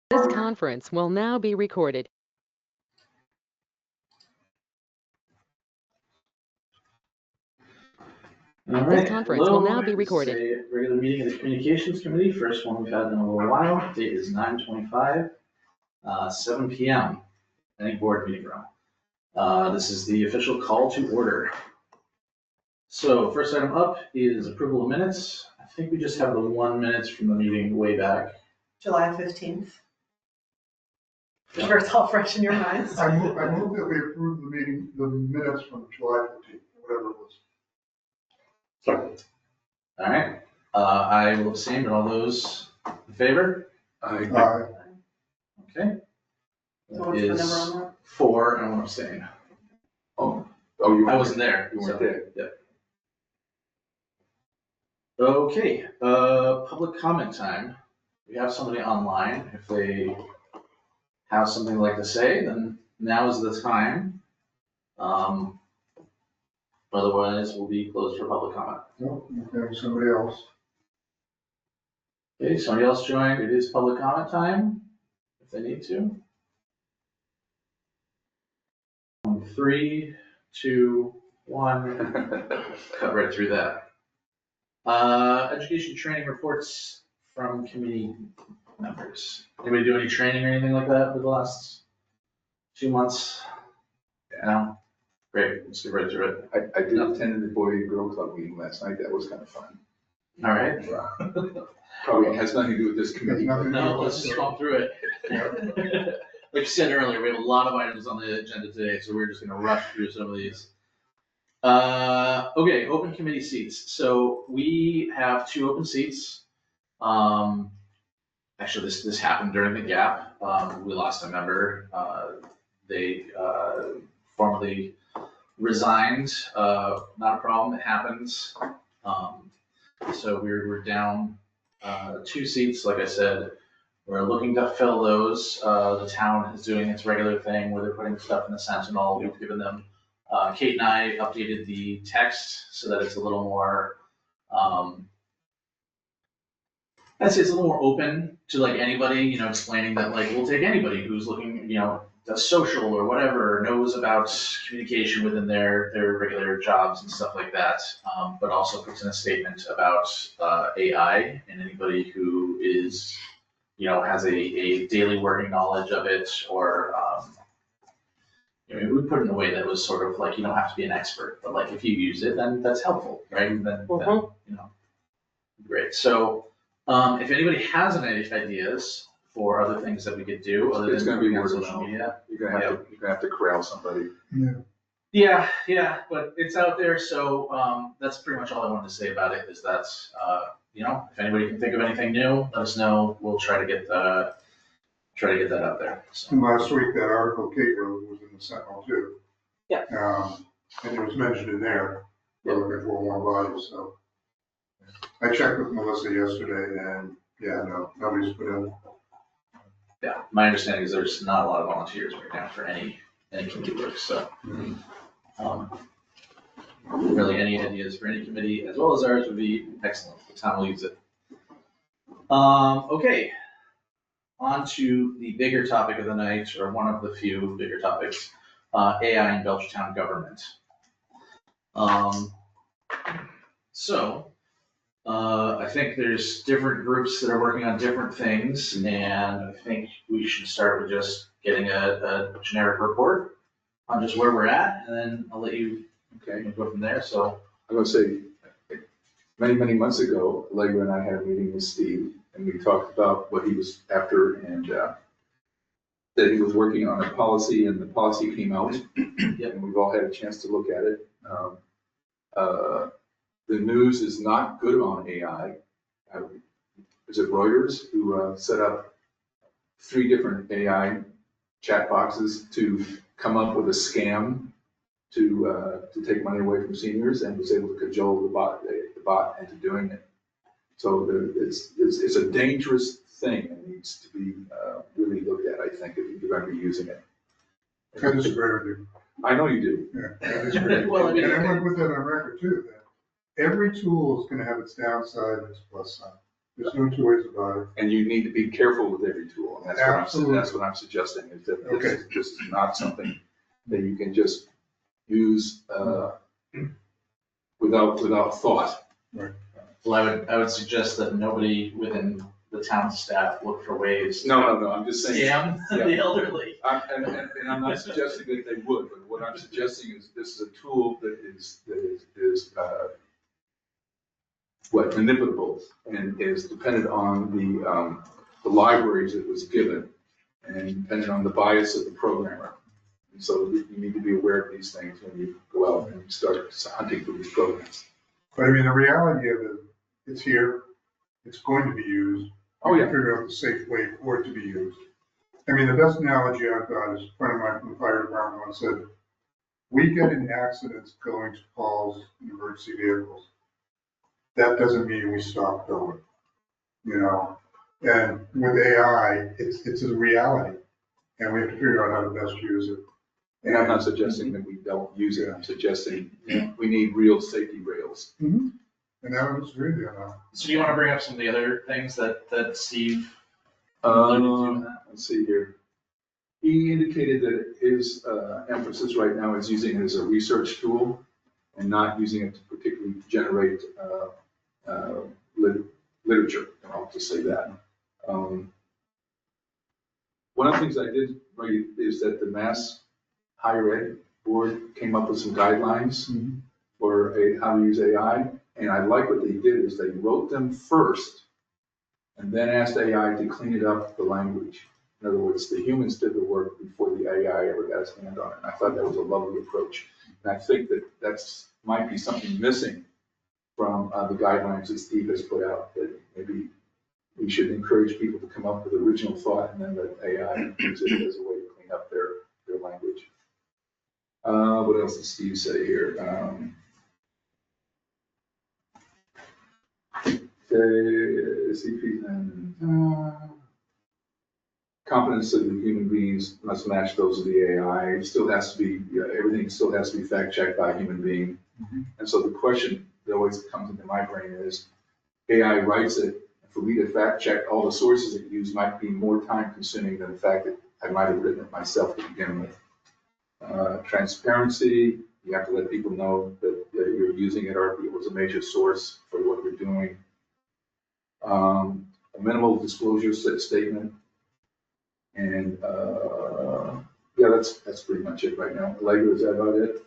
This conference will now be recorded. All right. This conference will now be recorded. This is a regular meeting of the Communications Committee, first one we've had in a little while. Date is 9/25, 7 p.m. Any board meeting room. This is the official call to order. So first item up is approval of minutes. I think we just have the 1 minute from the meeting way back. July 15th. I'm sure it's all fresh in your minds. I move that we approve the minutes from July 15th, whatever it was. Sorry. All right. I will abstain, but all those in favor? Aye. Okay. So what's the number on that? 4 and 1 abstain. Oh, you I wasn't there. You weren't there. Yep. Okay, public comment time. We have somebody online. If they have something they'd like to say, then now is the time. Otherwise, we'll be closed for public comment. Nope, okay, somebody else. Okay, somebody else joined. It is public comment time, if they need to. 3, 2, 1. Cut right through that. Education training reports from committee members. Anybody do any training or anything like that over the last 2 months? Yeah. Great, let's get right through it. I did attend the Boy and Girl Club meeting last night. That was kind of fun. All right. Probably has nothing to do with this committee. No, let's just go through it. Like you said earlier, we have a lot of items on the agenda today, so we're just gonna rush through some of these. Okay, open committee seats. So we have 2 open seats. Actually, this happened during the gap. We lost a member. They formally resigned. Not a problem, it happens. So we're down 2 seats, like I said. We're looking to fill those. The town is doing its regular thing where they're putting stuff in the Sentinel. We've given them, Kate and I updated the text so that it's a little more, I'd say it's a little more open to like anybody, explaining that like we'll take anybody who's looking, does social or whatever, knows about communication within their regular jobs and stuff like that. But also puts in a statement about AI and anybody who is, has a daily working knowledge of it, or we put it in a way that was sort of like, you don't have to be an expert, but like if you use it, then that's helpful, right? And then great. So if anybody has any ideas for other things that we could do, other It's than gonna be on word of social mouth. media. You're gonna have to corral somebody. Yeah, but it's out there, so that's pretty much all I wanted to say about it, is that, if anybody can think of anything new, let us know. We'll try to get that out there. So. And last week, that article Kate wrote was in the Sentinel too. Yeah. And it was mentioned in there, we're looking for more bodies, so. I checked with Melissa yesterday and, no, nobody's put in. Yeah, my understanding is there's not a lot of volunteers right now for any committee work, so. Really, any ideas for any committee as well as ours would be excellent. The town will use it. Okay, on to the bigger topic of the night, or one of the few bigger topics, AI in Belchertown Government. I think there's different groups that are working on different things, and I think we should start with just getting a generic report on just where we're at, and then I'll let you go from there. So I'm gonna say, many months ago, Allegra and I had a meeting with Steve, and we talked about what he was after, and that he was working on a policy, and the policy came out, and we've all had a chance to look at it. The news is not good on AI. Is it Reuters who set up 3 different AI chat boxes to come up with a scam to take money away from seniors, and was able to cajole the bot into doing it. So it's a dangerous thing and needs to be really looked at, I think, if you're going to be using it. I disagree with you. I know you do. Yeah, I disagree. Well, I mean, and I'm going to put that on record too, that every tool is going to have its downside and its plus side. There's no two ways about it. And you need to be careful with every tool, and that's what I'm suggesting, is that this is not something that you can just use, without thought. Well, I would suggest that nobody within the town staff look for ways. No, I'm just saying. Scam the elderly. And I'm not suggesting that they would, but what I'm suggesting is this is a tool that is manipulable and is dependent on the libraries it was given and dependent on the bias of the programmer. And so you need to be aware of these things when you go out and start hunting for these programs. But I mean, the reality of it, it's here, it's going to be used. Oh, yeah. Figure out the safe way for it to be used. I mean, the best analogy I've got is a friend of mine from the fire department once said, we get in accidents going to calls in emergency vehicles. That doesn't mean we stop going, you know? And with AI, it's a reality, and we have to figure out how to best use it. And I'm not suggesting that we don't use it, I'm suggesting we need real safety rails. And that was really enough. So do you want to bring up some of the other things that Steve alluded to in that? Let's see here. He indicated that his emphasis right now is using it as a research tool and not using it to particularly generate literature. I'll just say that. One of the things I did write is that the Mass Higher Ed Board came up with some guidelines for how to use AI. And I like what they did is they wrote them first and then asked AI to clean it up the language. In other words, the humans did the work before the AI ever got its hand on it. And I thought that was a lovely approach. And I think that that's might be something missing from the guidelines that Steve has put out, that maybe we should encourage people to come up with original thought and then let AI use it as a way to clean up their language. What else did Steve say here? Competence of the human beings must match those of the AI. It still has to be, everything still has to be fact checked by a human being. And so the question that always comes into my brain is, AI writes it, and for me to fact check all the sources it used might be more time consuming than the fact that I might have written it myself to begin with. Transparency, you have to let people know that you're using it or it was a major source for what you're doing. A minimal disclosure statement. And yeah, that's pretty much it right now. Allegra, is that about it?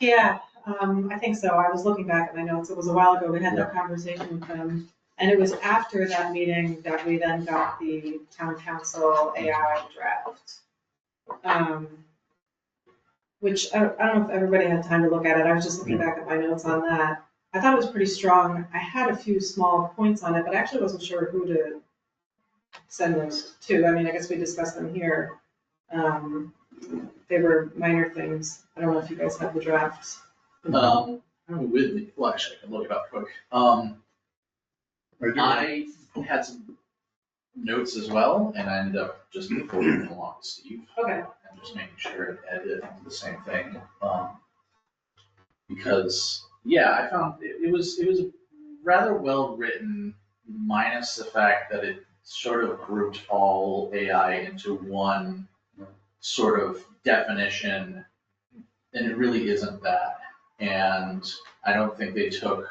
Yeah, I think so. I was looking back at my notes. It was a while ago. We had that conversation with them. And it was after that meeting that we then got the town council AI draft. Which I don't know if everybody had time to look at it. I was just looking back at my notes on that. I thought it was pretty strong. I had a few small points on it, but I actually wasn't sure who to send those to. I mean, I guess we discussed them here. They were minor things. I don't know if you guys have the drafts. Well, actually, I can look it up quick. I had some notes as well, and I ended up just forwarding them along to Steve. Okay. And just making sure it edited the same thing. Because, yeah, I found it was rather well written, minus the fact that it sort of grouped all AI into one sort of definition, and it really isn't that. And I don't think they took,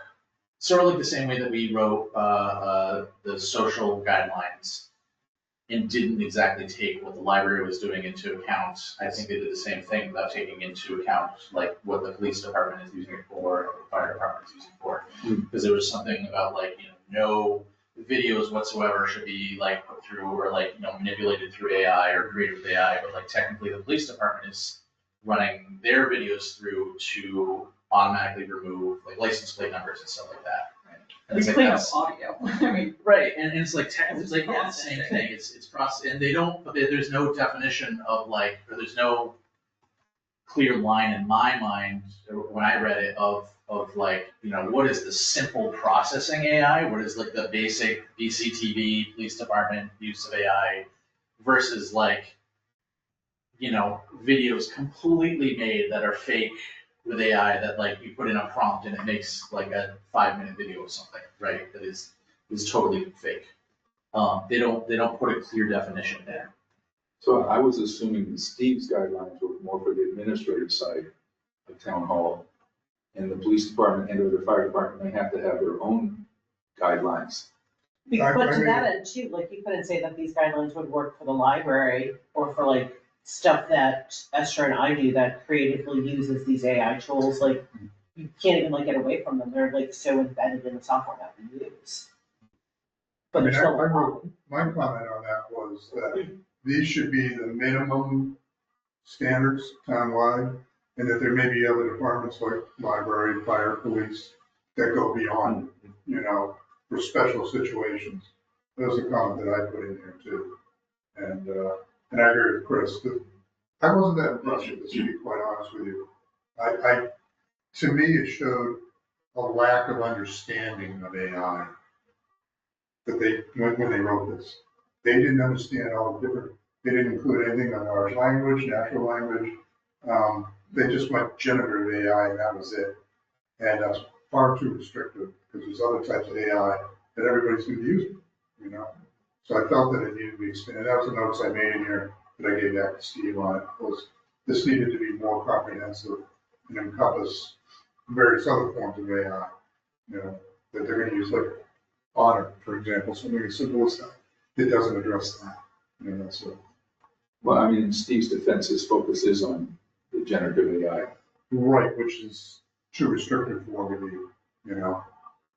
sort of like the same way that we wrote the social guidelines and didn't exactly take what the library was doing into account. I think they did the same thing without taking into account like what the police department is using it for, or the fire department is using it for. Because there was something about like, no videos whatsoever should be like put through or like, manipulated through AI or created with AI, but like technically the police department is running their videos through to automatically remove like license plate numbers and stuff like that. And it's like clean up that's audio. I mean, right, and it's like it's like the same thing. It's process, and they don't. But there's no definition of like, or there's no clear line in my mind when I read it of like, what is the simple processing AI? What is like the basic BCTV police department use of AI versus like, videos completely made that are fake with AI that like you put in a prompt and it makes like a 5-minute video or something, right? That is is totally fake. They don't put a clear definition there. So I was assuming that Steve's guidelines were more for the administrative side of town hall, and the police department and or the fire department may have to have their own guidelines. But I to mean- that end too, like you couldn't say that these guidelines would work for the library or for like stuff that Esther and I do that creatively uses these AI tools, like you can't even like get away from them. They're like so embedded in the software that we use. But I mean, they're still I wrote- wrong. My comment on that was that these should be the minimum standards townwide, and that there may be other departments like library, fire, police, that go beyond, for special situations. That was a comment that I put in there too. And I agree with Chris, that I wasn't that impressed with this, to be quite honest with you. To me, it showed a lack of understanding of AI. That when they wrote this, they didn't understand all the different, they didn't include anything on large language, natural language. They just went generative AI and that was it. And that's far too restrictive because there's other types of AI that everybody's going to be using, So I felt that it needed to be expanded. That was the notes I made in here that I gave back to Steve on it, was this needed to be more comprehensive and encompass various other forms of AI, that they're going to use, like Honor, for example, something as simple as that. It doesn't address that, so. Well, I mean, in Steve's defense, his focus is on the generative AI. Right, which is too restrictive for what we do,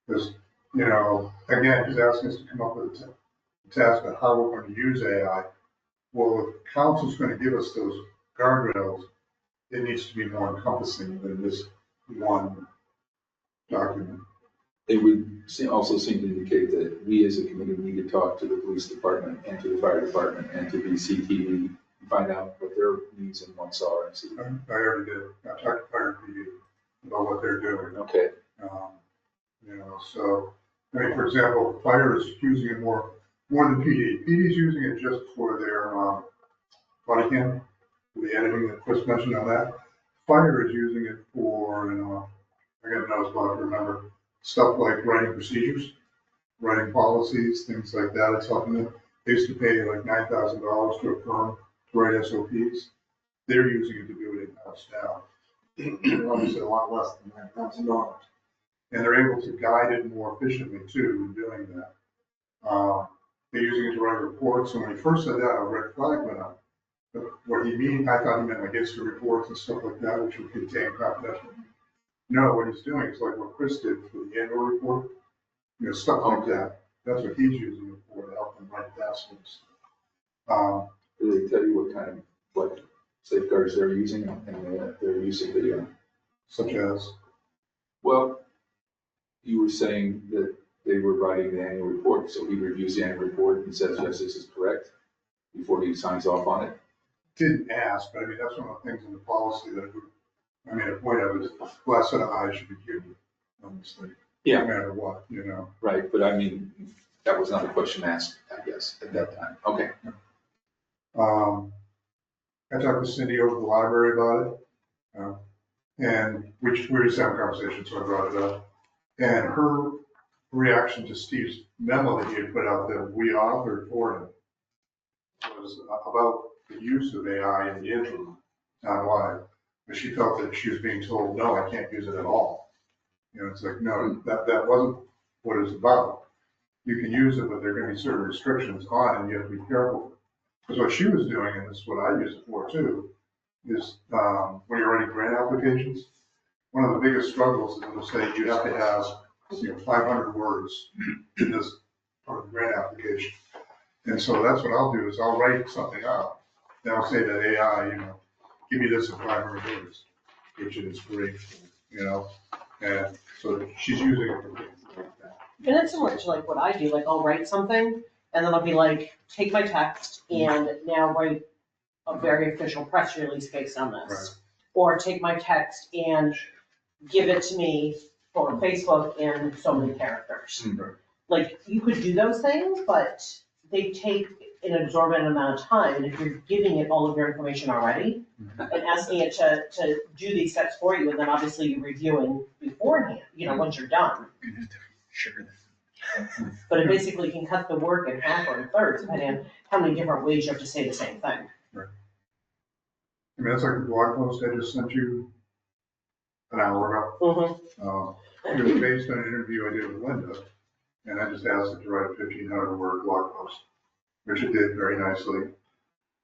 because, again, he's asking us to come up with a task of how we're going to use AI. Well, if council's going to give us those guardrails, it needs to be more encompassing than this one document. It would also seem to indicate that we as a committee need to talk to the police department and to the fire department and to BCTV and find out what their needs and wants are. And see. I already did. I talked to fire PD about what they're doing. Okay. So, I mean, for example, fire is using it more than PD. PD is using it just for their body cam, for the editing that Chris mentioned on that. Fire is using it for, I got a nose block to remember, stuff like writing procedures, writing policies, things like that. It's helping them. They used to pay like $9,000 to a firm to write SOPs. They're using it to do it in-house now. Obviously a lot less than $9,000. And they're able to guide it more efficiently too in doing that. They're using it to write reports. And when he first said that, a red flag went up. But what he mean, I thought he meant like incident reports and stuff like that, which would contain confidential. No, what he's doing is like what Chris did for the annual report, stuff like that. That's what he's using it for, to help them write task force. Do they tell you what safeguards they're using and their use of video? Such as, Well, you were saying that they were writing the annual report, so he reviews the annual report and says, yes, this is correct, before he signs off on it. didn't ask, but I mean, that's one of the things in the policy that I made a point of is last set of eyes should be given on this thing. Yeah. No matter what, Right, but I mean, that was not a question asked, I guess, at that time. Okay. I talked to Cindy over the library about it, and we were just having a conversation, so I brought it up. And her reaction to Steve's memo that he had put out that we authored for him was about the use of AI in the interim townwide. But she felt that she was being told, no, I can't use it at all. It's like, no, that wasn't what it's about. You can use it, but there are going to be certain restrictions on it, and you have to be careful. Because what she was doing, and this is what I use it for too, is when you're writing grant applications, one of the biggest struggles is it'll say you have to have 500 words in this part of the grant application. And so that's what I'll do is I'll write something out. Then I'll say to AI, give me this in 500 words, which is great, and so she's using it for things like that. And it's similar to like what I do, like I'll write something and then I'll be like, take my text and now write a very official press release based on this. Right. Or take my text and give it to me for Facebook in so many characters. Right. Like you could do those things, but they take an exorbitant amount of time. And if you're giving it all of your information already and asking it to do these steps for you, and then obviously you're reviewing beforehand, once you're done. But it basically can cut the work in half or in thirds, depending on how many different ways you have to say the same thing. I mean, that's like the blog post I just sent you an hour ago. It was based on an interview I did with Linda, and I just asked it to write a 1,500-word blog post, which it did very nicely.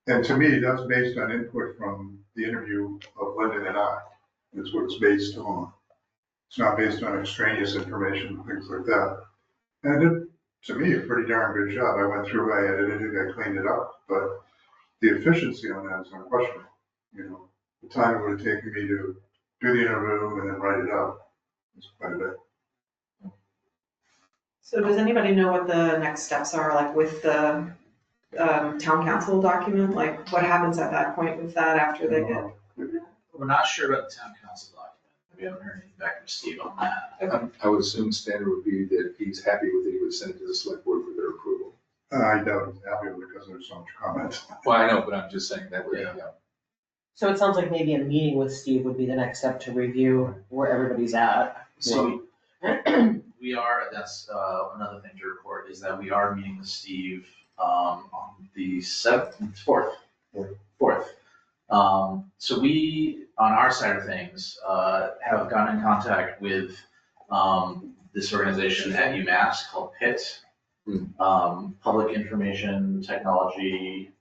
And to me, that's based on input from the interview of Linda and I. That's what it's based on. It's not based on extraneous information, things like that. And it did, to me, a pretty darn good job. I went through, I edited it, I cleaned it up, but the efficiency on that is unquestionable. You know, the time it would have taken me to do the interview and then write it up is quite a bit. So does anybody know what the next steps are, like with the town council document? Like what happens at that point with that after they get? We're not sure about the town council document. We haven't heard anything back from Steve on that. I would assume standard would be that he's happy with it, he would send it to the select board for their approval. I doubt it's happy with it because there's so much comment. Well, I know, but I'm just saying that way, Yeah. yeah. So it sounds like maybe a meeting with Steve would be the next step to review where everybody's at. So we are, that's another thing to report, is that we are meeting with Steve on the 4th. So we, on our side of things, have gotten in contact with this organization at UMass called PIT, Public Information Technology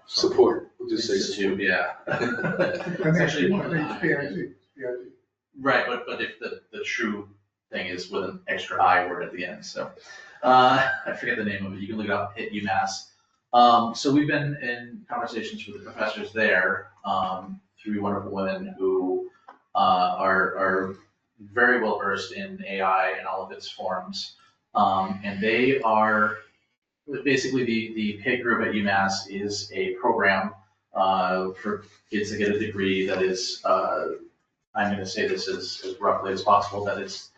Support, we'll just say Institute, yeah. I think actually- it's PIT. Right, but if the true thing is with an extra I word at the end, so. I forget the name of it, you can look it up, hit UMass. So we've been in conversations with the professors there, three wonderful women who are very well versed in AI and all of its forms. And they are, basically the PIG group at UMass is a program for kids to get a degree that is, I'm gonna say this as roughly as possible, that it's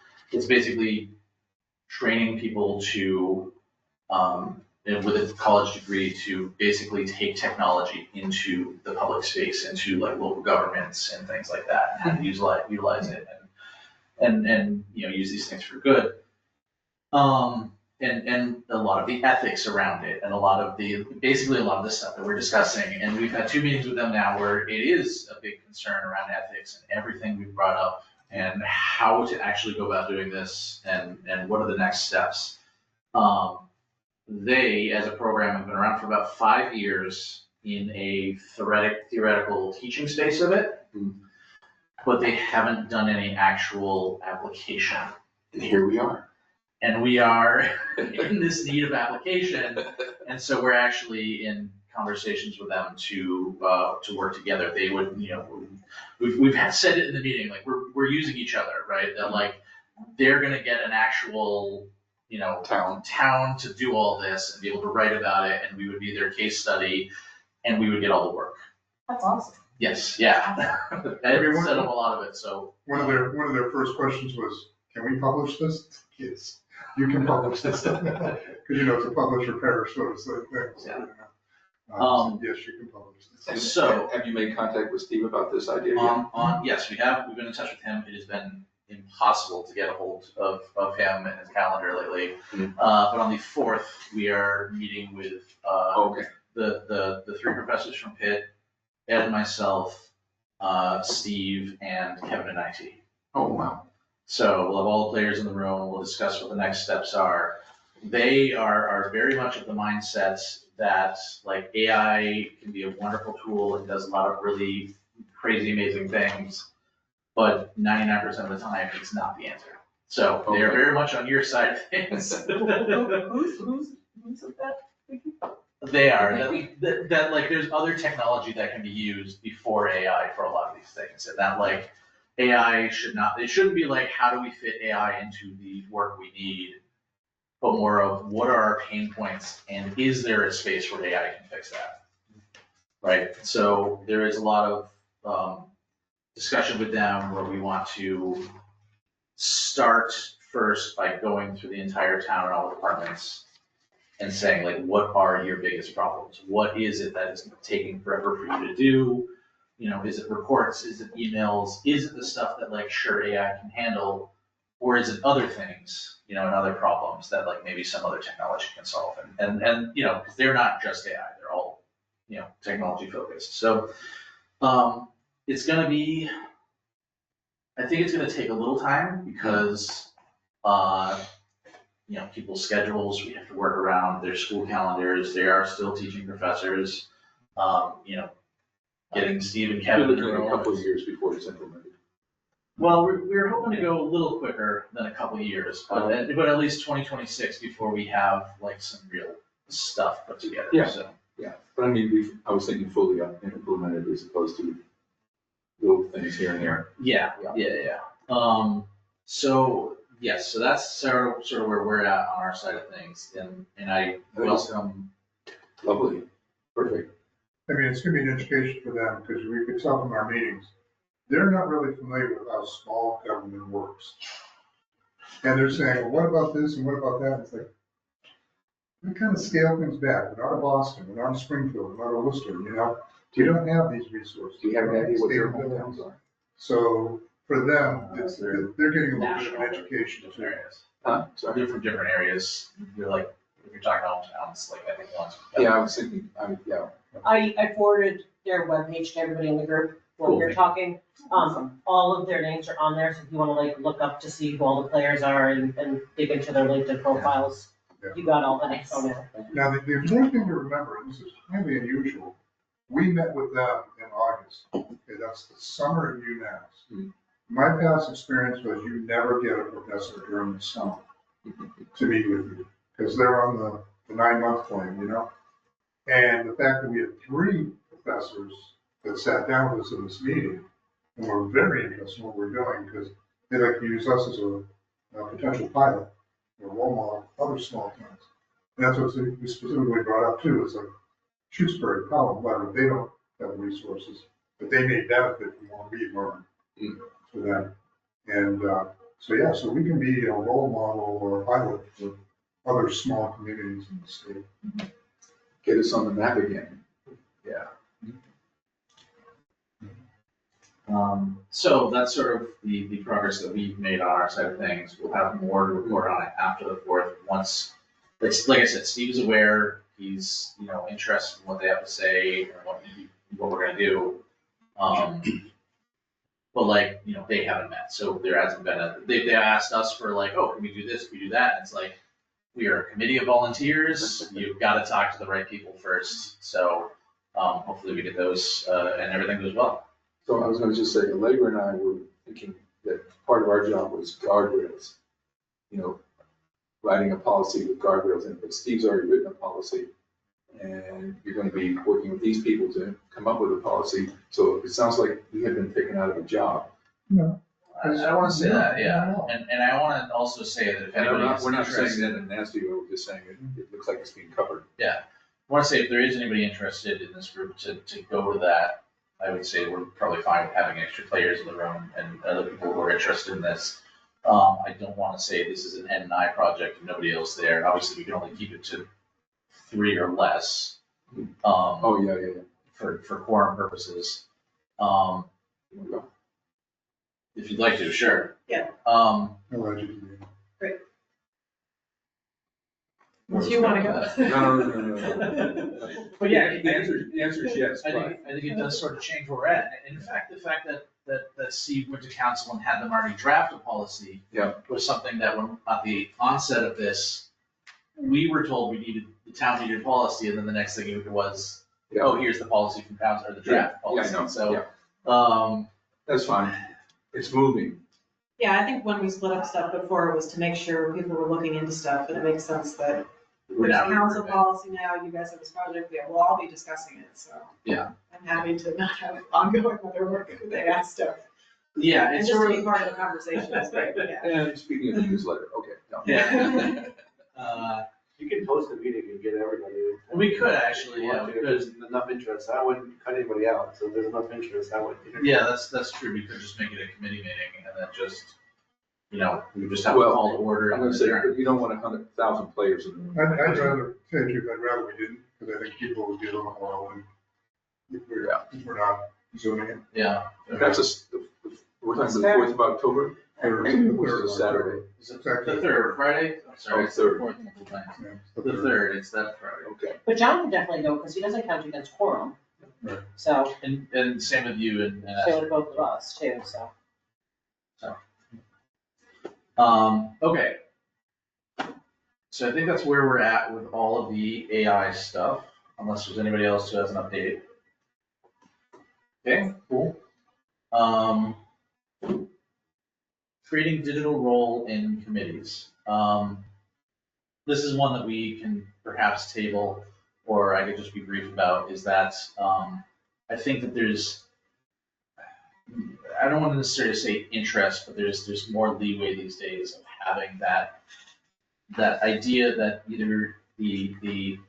basically training people to, with a college degree, to basically take technology into the public space, into like local governments and things like that, and how to utilize it and you know, use these things for good. And a lot of the ethics around it, and basically a lot of the stuff that we're discussing. And we've had 2 meetings with them now where it is a big concern around ethics and everything we've brought up, and how to actually go about doing this, and what are the next steps. They, as a program, have been around for about 5 years in a theoretical teaching space of it, but they haven't done any actual application. And here we are. And we are in this need of application, and so we're actually in conversations with them to work together. They would, you know, we've said it in the meeting, like we're using each other, right? That like they're gonna get an actual, you know, town to do all this and be able to write about it, and we would be their case study, and we would get all the work. That's awesome. Yes, yeah. I set up a lot of it, so. One of their first questions was, can we publish this? Yes, you can publish this. Because you know, it's a publisher perish sort of thing. So, Yeah. so yes, you can publish this. And So- have you made contact with Steve about this idea yet? Yes, we've been in touch with him. It has been impossible to get a hold of him and his calendar lately. Mhm. But on the 4th, we are meeting with Okay, the 3 professors from Pitt, Ed, myself, Steve, and Kevin and IT. oh, wow. So we'll have all the players in the room, we'll discuss what the next steps are. They are very much of the mindset that like AI can be a wonderful tool and does a lot of really crazy, amazing things, but 99% of the time, it's not the answer. So they are Okay. very much on your side of things. Who's that? They are, that like there's other technology that can be used before AI for a lot of these things, and that like AI it shouldn't be like, how do we fit AI into the work we need, but more of what are our pain points, and is there a space where AI can fix that? Right, so there is a lot of discussion with them where we want to start first by going through the entire town and all the departments and saying like, what are your biggest problems? What is it that is taking forever for you to do? You know, is it reports? Is it emails? Is it the stuff that like, sure, AI can handle? or is it other things, and other problems that like maybe some other technology can solve? And because they're not just AI, they're all, technology focused. So, it's gonna be, I think it's gonna take a little time because, people's schedules, we have to work around their school calendars, they are still teaching professors, getting Steve and Kevin in the Looking at a room. couple of years before it's implemented. Well, we're hoping to go a little quicker than a couple of years, but at least 2026 before we have like some real stuff put together. Yeah. So. Yeah, but I mean, I was thinking fully implemented as opposed to little things here and there. Yeah. So yes, so that's sort of where we're at on our side of things, and I welcome. Lovely, perfect. I mean, it's gonna be an education for them, because we could tell from our meetings, they're not really familiar with how small government works. And they're saying, well, what about this and what about that? It's like, we kind of scale things back. We're not a Boston, we're not a Springfield, we're not a Worcester, We don't have these resources. Do you have any idea what their State hometowns buildings. are? So for them, They're they're getting a little bit of national, an education different too. areas. Huh? Sorry. They're from different areas. You're like, if you're talking hometowns, like I think one's. Yeah, I was thinking, I forwarded their webpage to everybody in the group when Cool. we were talking. All of their names are on there, so if you wanna like look up to see who all the players are and dig into their LinkedIn profiles, Yeah. you got all the info now. Now, the important thing to remember, and this is highly unusual, we met with them in August. Okay, that's the summer of UMass. Hmm. My past experience was you never get a professor during the summer to meet with you, because they're on the 9-month plan, And the fact that we had 3 professors that sat down with us in this meeting and were very interested in what we're doing, because they like to use us as a potential pilot or role model for other small towns. And that's what we specifically brought up too, is like Shutesbury, Pelham, whatever, they don't have the resources, but they may benefit from what we learn for them. And so we can be a role model or a pilot for other small communities in the state. get us on the map again. Yeah. So that's sort of the progress that we've made on our side of things. We'll have more to report on it after the 4th. Once, like I said, Steve is aware. He's interested in what they have to say and what we're gonna do. But they haven't met, so there hasn't been they asked us for like, oh, can we do this? Can we do that? And it's like, we are a committee of volunteers. You've got to talk to the right people first. So hopefully we get those and everything goes well. So I was gonna just say, Allegra and I were thinking that part of our job was guardrails. Writing a policy with guardrails in it, but Steve's already written a policy. And you're gonna be working with these people to come up with a policy. So it sounds like we have been taken out of a job. No. I don't want to say that, yeah. And I want to also say that if And anybody is we're not saying interested, that in a nasty way, we're just saying it looks like it's being covered. I want to say if there is anybody interested in this group to go to that, I would say we're probably fine with having extra players in the room and other people who are interested in this. I don't want to say this is an N&I project and nobody else there. Obviously, we can only keep it to 3 or less. Oh, yeah. For quorum purposes. If you'd like to, sure. Yeah. Allegedly. If you wanna go. No. But yeah, The answer is yes, I but think it does sort of change where we're at. And in fact, the fact that Steve went to council and had them already draft a policy was something that when, at the onset of this, we were told the town needed a policy, and then the next thing it was, oh, here's the policy from council, or the draft policy. I know. So, that's fine. It's moving. Yeah, I think when we split up stuff before, it was to make sure people were looking into stuff, and it makes sense that we're there's now. council policy now, you guys have this project, we'll all be discussing it, so. Yeah. I'm happy to not have ongoing other work with AI stuff. Yeah, And it's just sort to be of. part of the conversation is great, yeah. And speaking of the newsletter, okay. No. Yeah. You can post a meeting and get everybody. We could actually, yeah, we If could. there's enough interest, I wouldn't cut anybody out, so if there's enough interest, I would. Yeah, that's true. We could just make it a committee meeting and then just, we just have a call to order. I'm and gonna say, adjourn. you don't want 100,000 players in the room. I'd rather, tell you the truth, I'd rather we didn't, because I think people would be a little more open if we're not zooming in. Yeah. That's we're talking the 4th of October? Which is a Saturday. Is it It's actually the third, Friday? I'm sorry, Oh, it's the third. fourth multiple times. Yeah, it's The third, it's that Friday. Okay. But John can definitely go, because he doesn't count against quorum. Right. So, And same with you and so Esther. with both of us too, so. Okay. So I think that's where we're at with all of the AI stuff, unless there's anybody else who has an update. Okay, cool. Creating digital role in committees. This is one that we can perhaps table, or I could just be brief about, is that, I think that there's, I don't want to necessarily say interest, but there's more leeway these days of having that idea that either the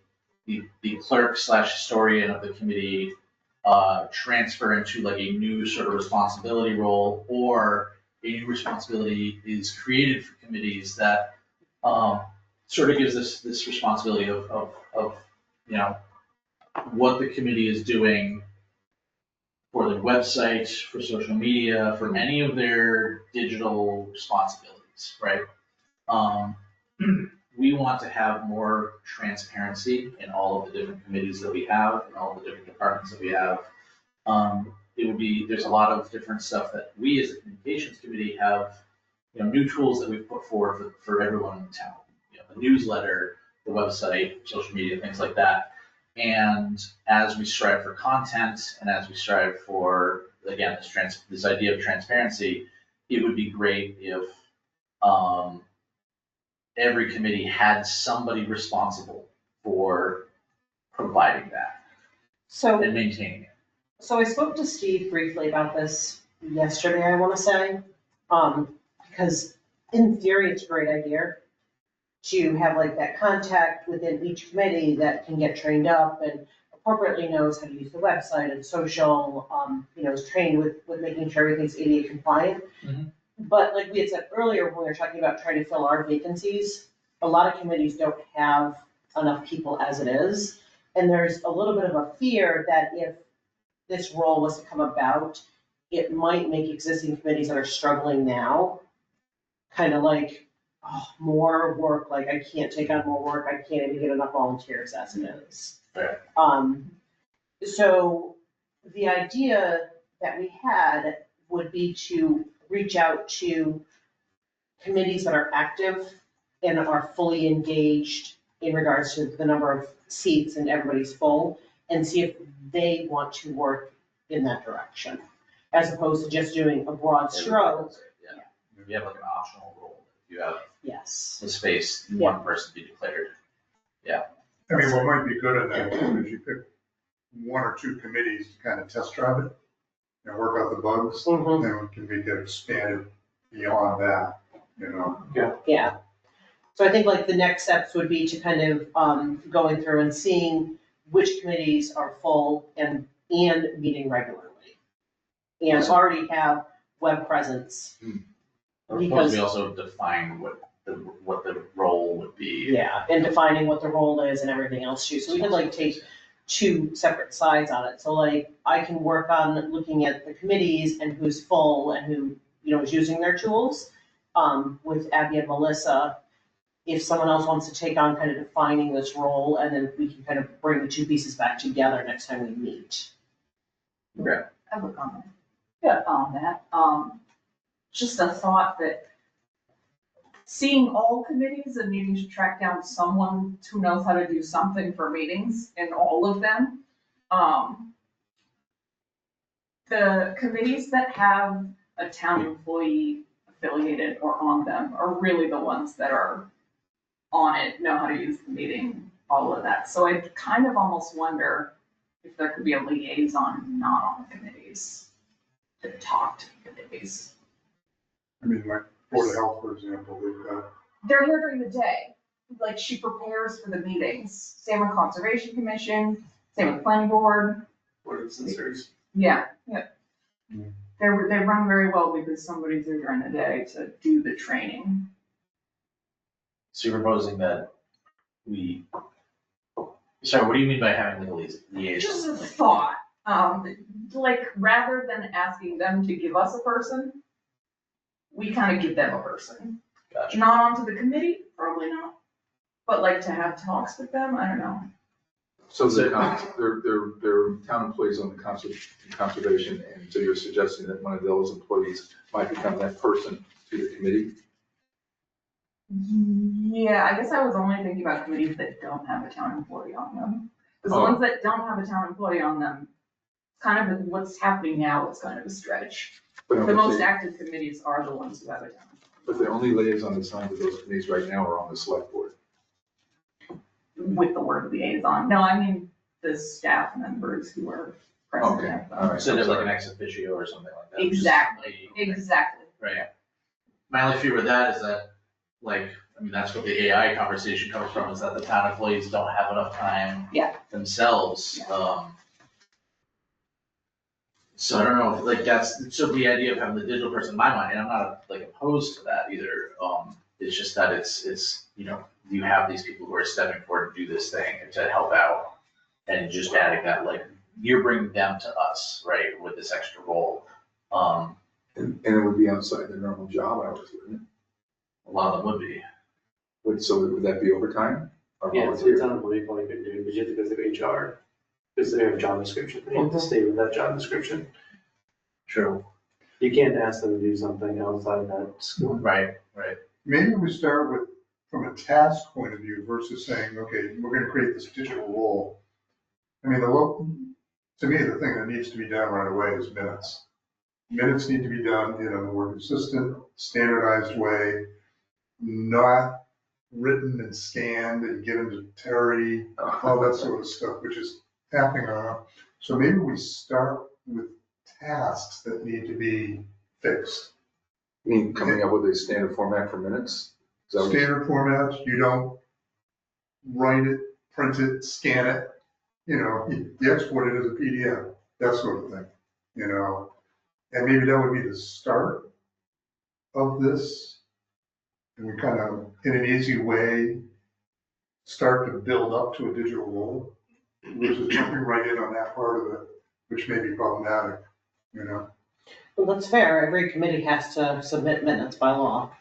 clerk / historian of the committee transfer into like a new sort of responsibility role, or a new responsibility is created for committees that sort of gives this responsibility of you know what the committee is doing for the website, for social media, for any of their digital responsibilities, right? We want to have more transparency in all of the different committees that we have, and all of the different departments that we have. There's a lot of different stuff that we as a communications committee have, new tools that we've put forward for everyone in town. The newsletter, the website, social media, things like that. And as we strive for content, and as we strive for, again, this idea of transparency, it would be great if every committee had somebody responsible for providing that So, and maintaining it. so I spoke to Steve briefly about this yesterday, I wanna say. Because in theory, it's a great idea to have like that contact within each committee that can get trained up and appropriately knows how to use the website and social, is trained with making sure everything's ADA compliant. Mhm. But like we had said earlier, when we were talking about trying to fill our vacancies, a lot of committees don't have enough people as it is. And there's a little bit of a fear that if this role was to come about, it might make existing committees that are struggling now kind of like, more work, like I can't take on more work, I can't even get enough volunteers as it is. Right. So the idea that we had would be to reach out to committees that are active and are fully engaged in regards to the number of seats and everybody's full, and see if they want to work in that direction, as opposed to just doing a broad stroke. Yeah. You have like an optional role. You have Yes. the space, one person be declared. I mean, what might be good in that is you pick one or two committees to kind of test drive it and work out the bugs, Mhm. then it can get expanded beyond that, Yeah. So I think like the next steps would be to kind of going through and seeing which committees are full and meeting regularly. And already have web presence. Or suppose we also define what the role would be. Yeah, and defining what the role is and everything else too. So we could like take two separate sides on it. So like I can work on looking at the committees and who's full and who, is using their tools with Abby and Melissa. If someone else wants to take on kind of defining this role, and then we can kind of bring the two pieces back together next time we meet. Okay. I have a comment. Yeah. On that, just a thought that seeing all committees and needing to track down someone who knows how to do something for meetings in all of them. The committees that have a town employee affiliated or on them are really the ones that are on it, know how to use the meeting, all of that. So I kind of almost wonder if there could be a liaison not on the committees to talk to the committees. I mean, like Board of Health, for example, they've got, They're here during the day, like she prepares for the meetings. Same with Conservation Commission, same with Planning Board. Yeah. Mm. They run very well because somebody's there during the day to do the training. So you're proposing that sorry, what do you mean by having like a liaison? Just a thought, like rather than asking them to give us a person, we kind of give them a person. Gotcha. Not onto the committee, probably not, but like to have talks with them, I don't know. So they're town employees on the conservation, and so you're suggesting that one of those employees might become that person to the committee? Yeah, I guess I was only thinking about committees that don't have a town employee on them. Because the Oh. ones that don't have a town employee on them, kind of what's happening now is kind of a stretch. But The most active committees are the ones who have a town employee. But the only liaison assigned to those committees right now are on the select board. With the word liaison. No, I mean the staff members who are present Okay, at them. all right. So there's like an ex officio or something like that. Exactly, Just- exactly. Right. My only fear with that is that, like, I mean, that's what the AI conversation comes from, is that the town employees don't have enough time Yeah. themselves. So I don't know, like, so the idea of having the digital person in my mind, and I'm not like opposed to that either. It's just that it's, you know, you have these people who are stepping forward to do this thing and to help out. And just adding that, like, you're bringing them to us, right, with this extra role. And it would be outside their normal job hours, wouldn't A lot of them would be. it? So would that be overtime or Yeah, so volunteer? it's not a employee probably could do, but you have to go through HR, because they have a job description, they have to stay with that job description. True. You can't ask them to do something outside that scope. Right. Maybe we start with, from a task point of view versus saying, okay, we're gonna create this digital role. I mean, to me, the thing that needs to be done right away is minutes. Minutes need to be done in a more consistent, standardized way, not written and scanned and given to Terry, all that sort of stuff, which is happening around. So maybe we start with tasks that need to be fixed. You mean coming up with a standard format for minutes? Is that what you- Standard formats, you don't write it, print it, scan it, you know, you export it as a PDF, that sort of thing, you know? And maybe that would be the start of this. And we kind of, in an easy way, start to build up to a digital role, versus jumping right in on that part of it, which may be problematic, you know? Well, that's fair, every committee has to submit minutes by law.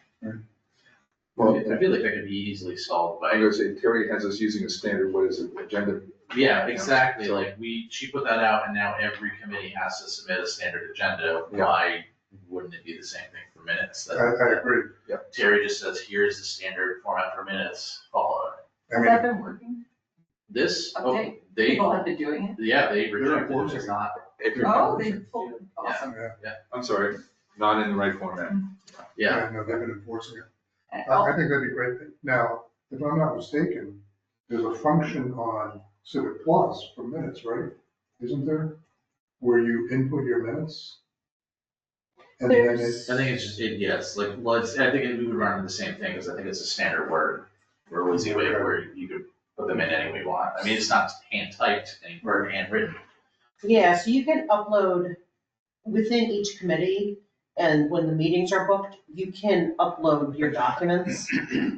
Well, I feel like that could be easily solved I'm by, gonna say Terry has us using a standard, what is it, agenda? yeah, exactly, like, she put that out, and now every committee has to submit a standard agenda. Yeah. Why wouldn't it be the same thing for minutes? That I agree. Terry just says, here's the standard format for minutes, follow it. I Has mean, that been working? This, Okay. they, People have been doing it? yeah, they They're rejected it, enforcing it's it. not, If you're, Oh, they pulled, awesome. I'm sorry, not in the right format. yeah. I know they've been enforcing it. Oh, I think that'd be great. Now, if I'm not mistaken, there's a function on Civic Plus for minutes, right? Isn't there? Where you input your minutes? And then it, There's- I think it's just, yes, like, well, I think we would run into the same thing, because I think it's a standard word, or easy way where you could put them in any way you want. I mean, it's not hand typed or handwritten. Yeah, so you can upload within each committee, and when the meetings are booked, you can upload your documents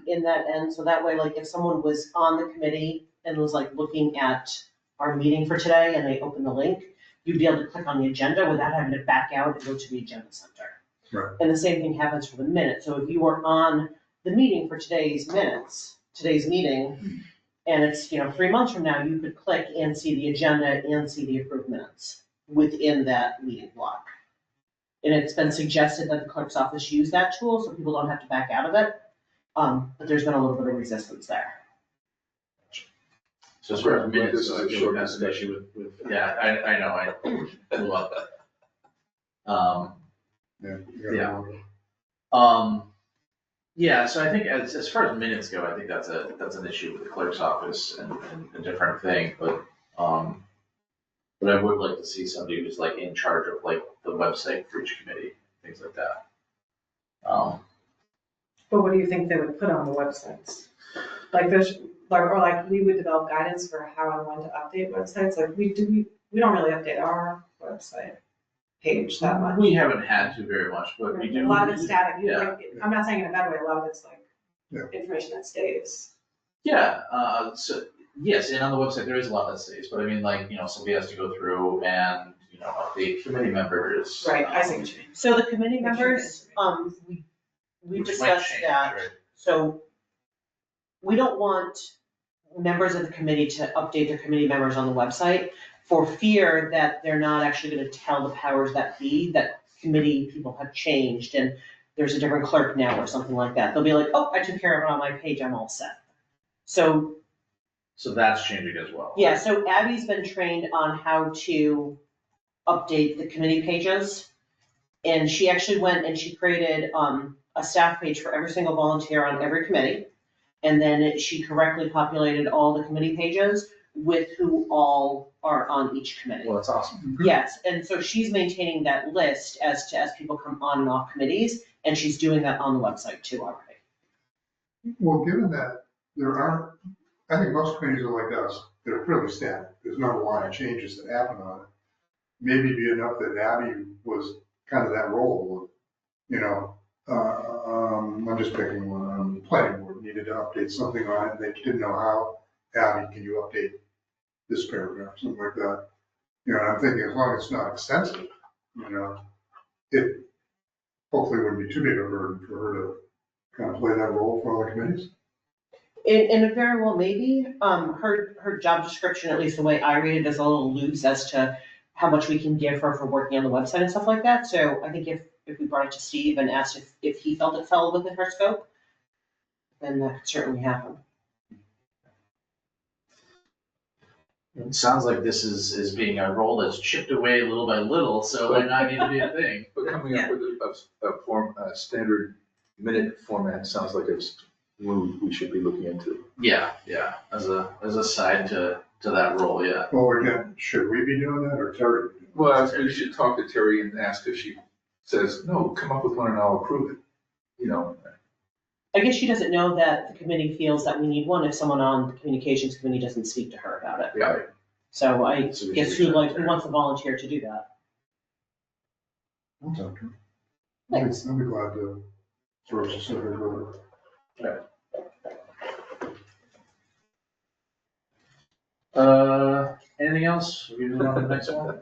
in that end, so that way, like, if someone was on the committee and was like looking at our meeting for today and they open the link, you'd be able to click on the agenda without having to back out and go to the agenda center. Right. And the same thing happens for the minutes, so if you were on the meeting for today's minutes, today's meeting, and it's, 3 months from now, you could click and see the agenda and see the approved minutes within that meeting block. And it's been suggested that the clerk's office use that tool, so people don't have to back out of it. But there's been a little bit of resistance there. So as far as This minutes, is so I a feel short like that's an issue with, yeah, I know, I love that. yeah. Yeah. Yeah, so I think as far as minutes go, I think that's an issue with the clerk's office and a different thing, but I would like to see somebody who's like in charge of like the website for each committee, things like that. But what do you think they would put on the websites? Like or we would develop guidance for how and when to update websites, like we don't really update our website page that much. We haven't had to very much, but we do. A lot of it's static, Yeah. like, I'm not saying in a bad way, a lot of it's like Yeah. information that stays. Yeah, so, yes, and on the website, there is a lot that stays, but I mean, like, somebody has to go through and, update committee members. Right, I see what you mean. So the committee Make sure members, we Which might discussed change, that. right? So we don't want members of the committee to update their committee members on the website for fear that they're not actually gonna tell the powers that be that committee people have changed and there's a different clerk now or something like that. They'll be like, oh, I took care of it on my page, I'm all set. So, So that's changing as well. yeah, so Abby's been trained on how to update the committee pages. And she actually went and she created a staff page for every single volunteer on every committee. And then she correctly populated all the committee pages with who all are on each committee. Well, that's awesome. Yes, and so she's maintaining that list as people come on and off committees, and she's doing that on the website too already. Well, given that there aren't, I think most committees are like us, they're fairly static. There's not a lot of changes that happen on it. Maybe be enough that Abby was kind of that role of, I'm just picking one, planning board needed to update something on it, and they didn't know how. Abby, can you update this paragraph, something like that? I'm thinking as long as it's not extensive, it hopefully wouldn't be too big a burden for her to kind of play that role for all the committees. And it very well maybe, her job description, at least the way I read it, is a little loose as to how much we can give her for working on the website and stuff like that. So I think if we brought it to Steve and asked if he felt it fell within her scope, then that could certainly happen. It sounds like this is being a role that's chipped away little by little, so it might not need to be a thing. But coming up with a standard minute format sounds like it's move we should be looking into. Yeah, as a side to that role, yeah. Well, again, should we be doing that or Terry? Well, we should talk to Terry and ask if she says, no, come up with one and I'll approve it, I guess she doesn't know that the committee feels that we need one if someone on the communications committee doesn't speak to her about it. Yeah. So I So we guess should who reach out to her. wants to volunteer to do that? I'll talk to her. I'll be glad to throw some stuff over. Anything else? We move on to the next one?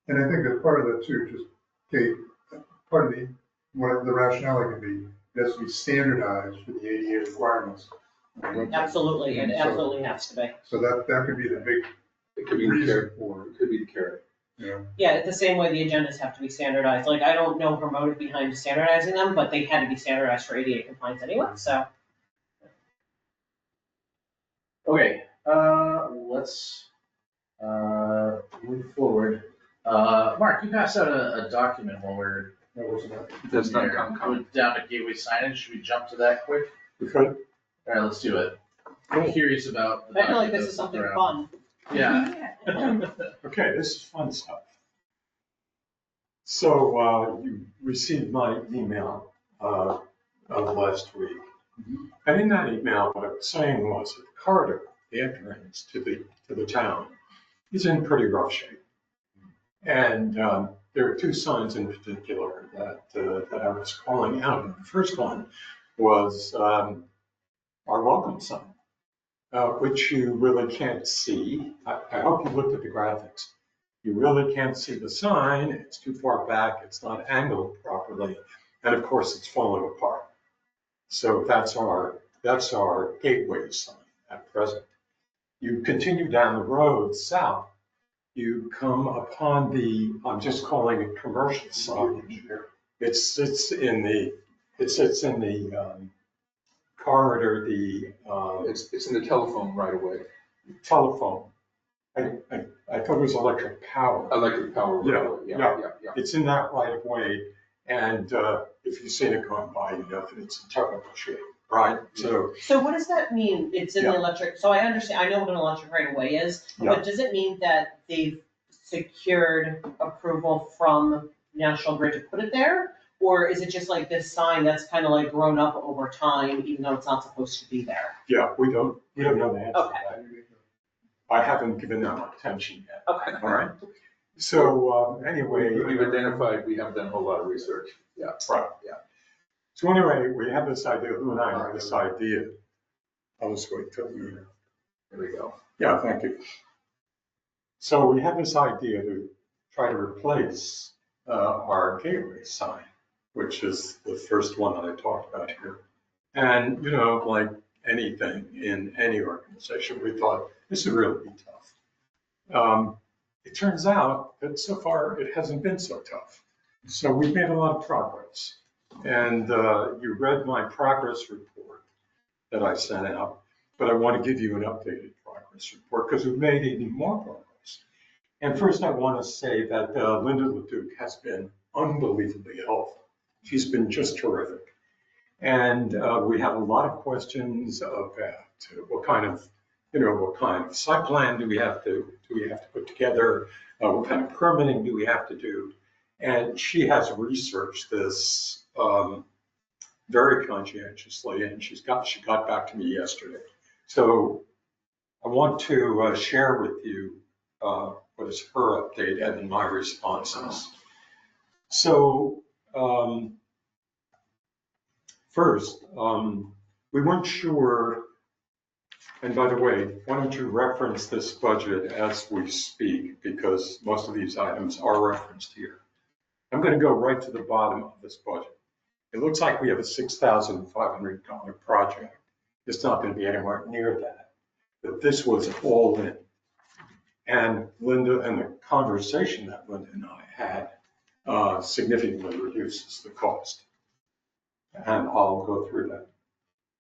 And I think that part of that too, just, Kate, part of what the rationale can be, it has to be standardized for the ADA requirements. Absolutely, it So- absolutely has to be. So that could be the big It could be the reason carrot, for it, it could be the carrot. Yeah, the same way the agendas have to be standardized. Like, I don't know her motive behind standardizing them, but they had to be standardized for ADA compliance anyway, so. Okay, let's move forward. Mark, you passed out a document when we're. That wasn't it. That's not there. common. Down to gateway signage, should we jump to that quick? We could. All right, let's do it. I'm curious about. the I feel like this document is something around- fun. Yeah. Okay, this is fun stuff. So you received my email of last week. And in that email, what I was saying was that the corridor, the entrance to the town, is in pretty rough shape. And there are two signs in particular that I was calling out. And the first one was our welcome sign, which you really can't see. I hope you looked at the graphics. You really can't see the sign. It's too far back. It's not angled properly. And of course, it's falling apart. So that's our gateway sign at present. You continue down the road south, you come upon I'm just calling it commercial signage. It sits in the corridor, It's in the telephone right away, telephone. I thought it was electric power. electric power. Yeah, right away. Yeah. It's in that right of way, and if you've seen it going by, you know that it's in terrible shape, right? So, So what does that mean? It's in the Yeah. electric, so I understand, I know what an electric right of way is, Yeah. but does it mean that they've secured approval from National Grid to put it there? Or is it just like this sign that's kind of like grown up over time, even though it's not supposed to be there? yeah, we don't know the answer to Okay. that. I haven't given that much attention yet, Okay. all right? So, anyway. We've identified, we haven't done a whole lot of research. Yeah. Right. Yeah. So anyway, we have this idea, Lou and I have this idea. I'll just wait till you. There we go. Yeah, thank you. So we have this idea to try to replace our gateway sign, which is the first one that I talked about here. And, you know, like anything in any organization, we thought this would really be tough. It turns out that so far it hasn't been so tough. So we've made a lot of progress. And you read my progress report that I sent out, but I want to give you an updated progress report because we've made even more progress. And first I want to say that Linda LeDuc has been unbelievably helpful. She's been just terrific. And we have a lot of questions about what kind of site plan do we have to put together? What kind of permitting do we have to do? And she has researched this very conscientiously, and she got back to me yesterday. So I want to share with you what is her update and my responses. So first, we weren't sure, and by the way, why don't you reference this budget as we speak, because most of these items are referenced here. I'm going to go right to the bottom of this budget. It looks like we have a $6,500 project. It's not going to be anywhere near that, but this was all in. And Linda, and the conversation that Linda and I had significantly reduces the cost. And I'll go through that.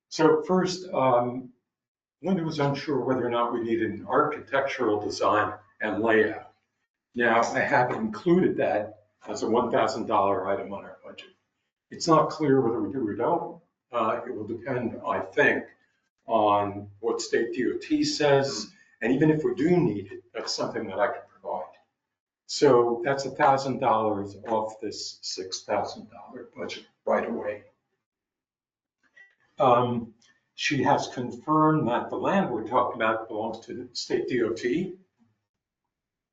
So first, Linda was unsure whether or not we needed an architectural design and layout. Now, I have included that as a $1,000 item on our budget. It's not clear whether we do or don't. It will depend, I think, on what state DOT says. And even if we do need it, that's something that I can provide. So that's $1,000 off this $6,000 budget right away. She has confirmed that the land we're talking about belongs to the state DOT.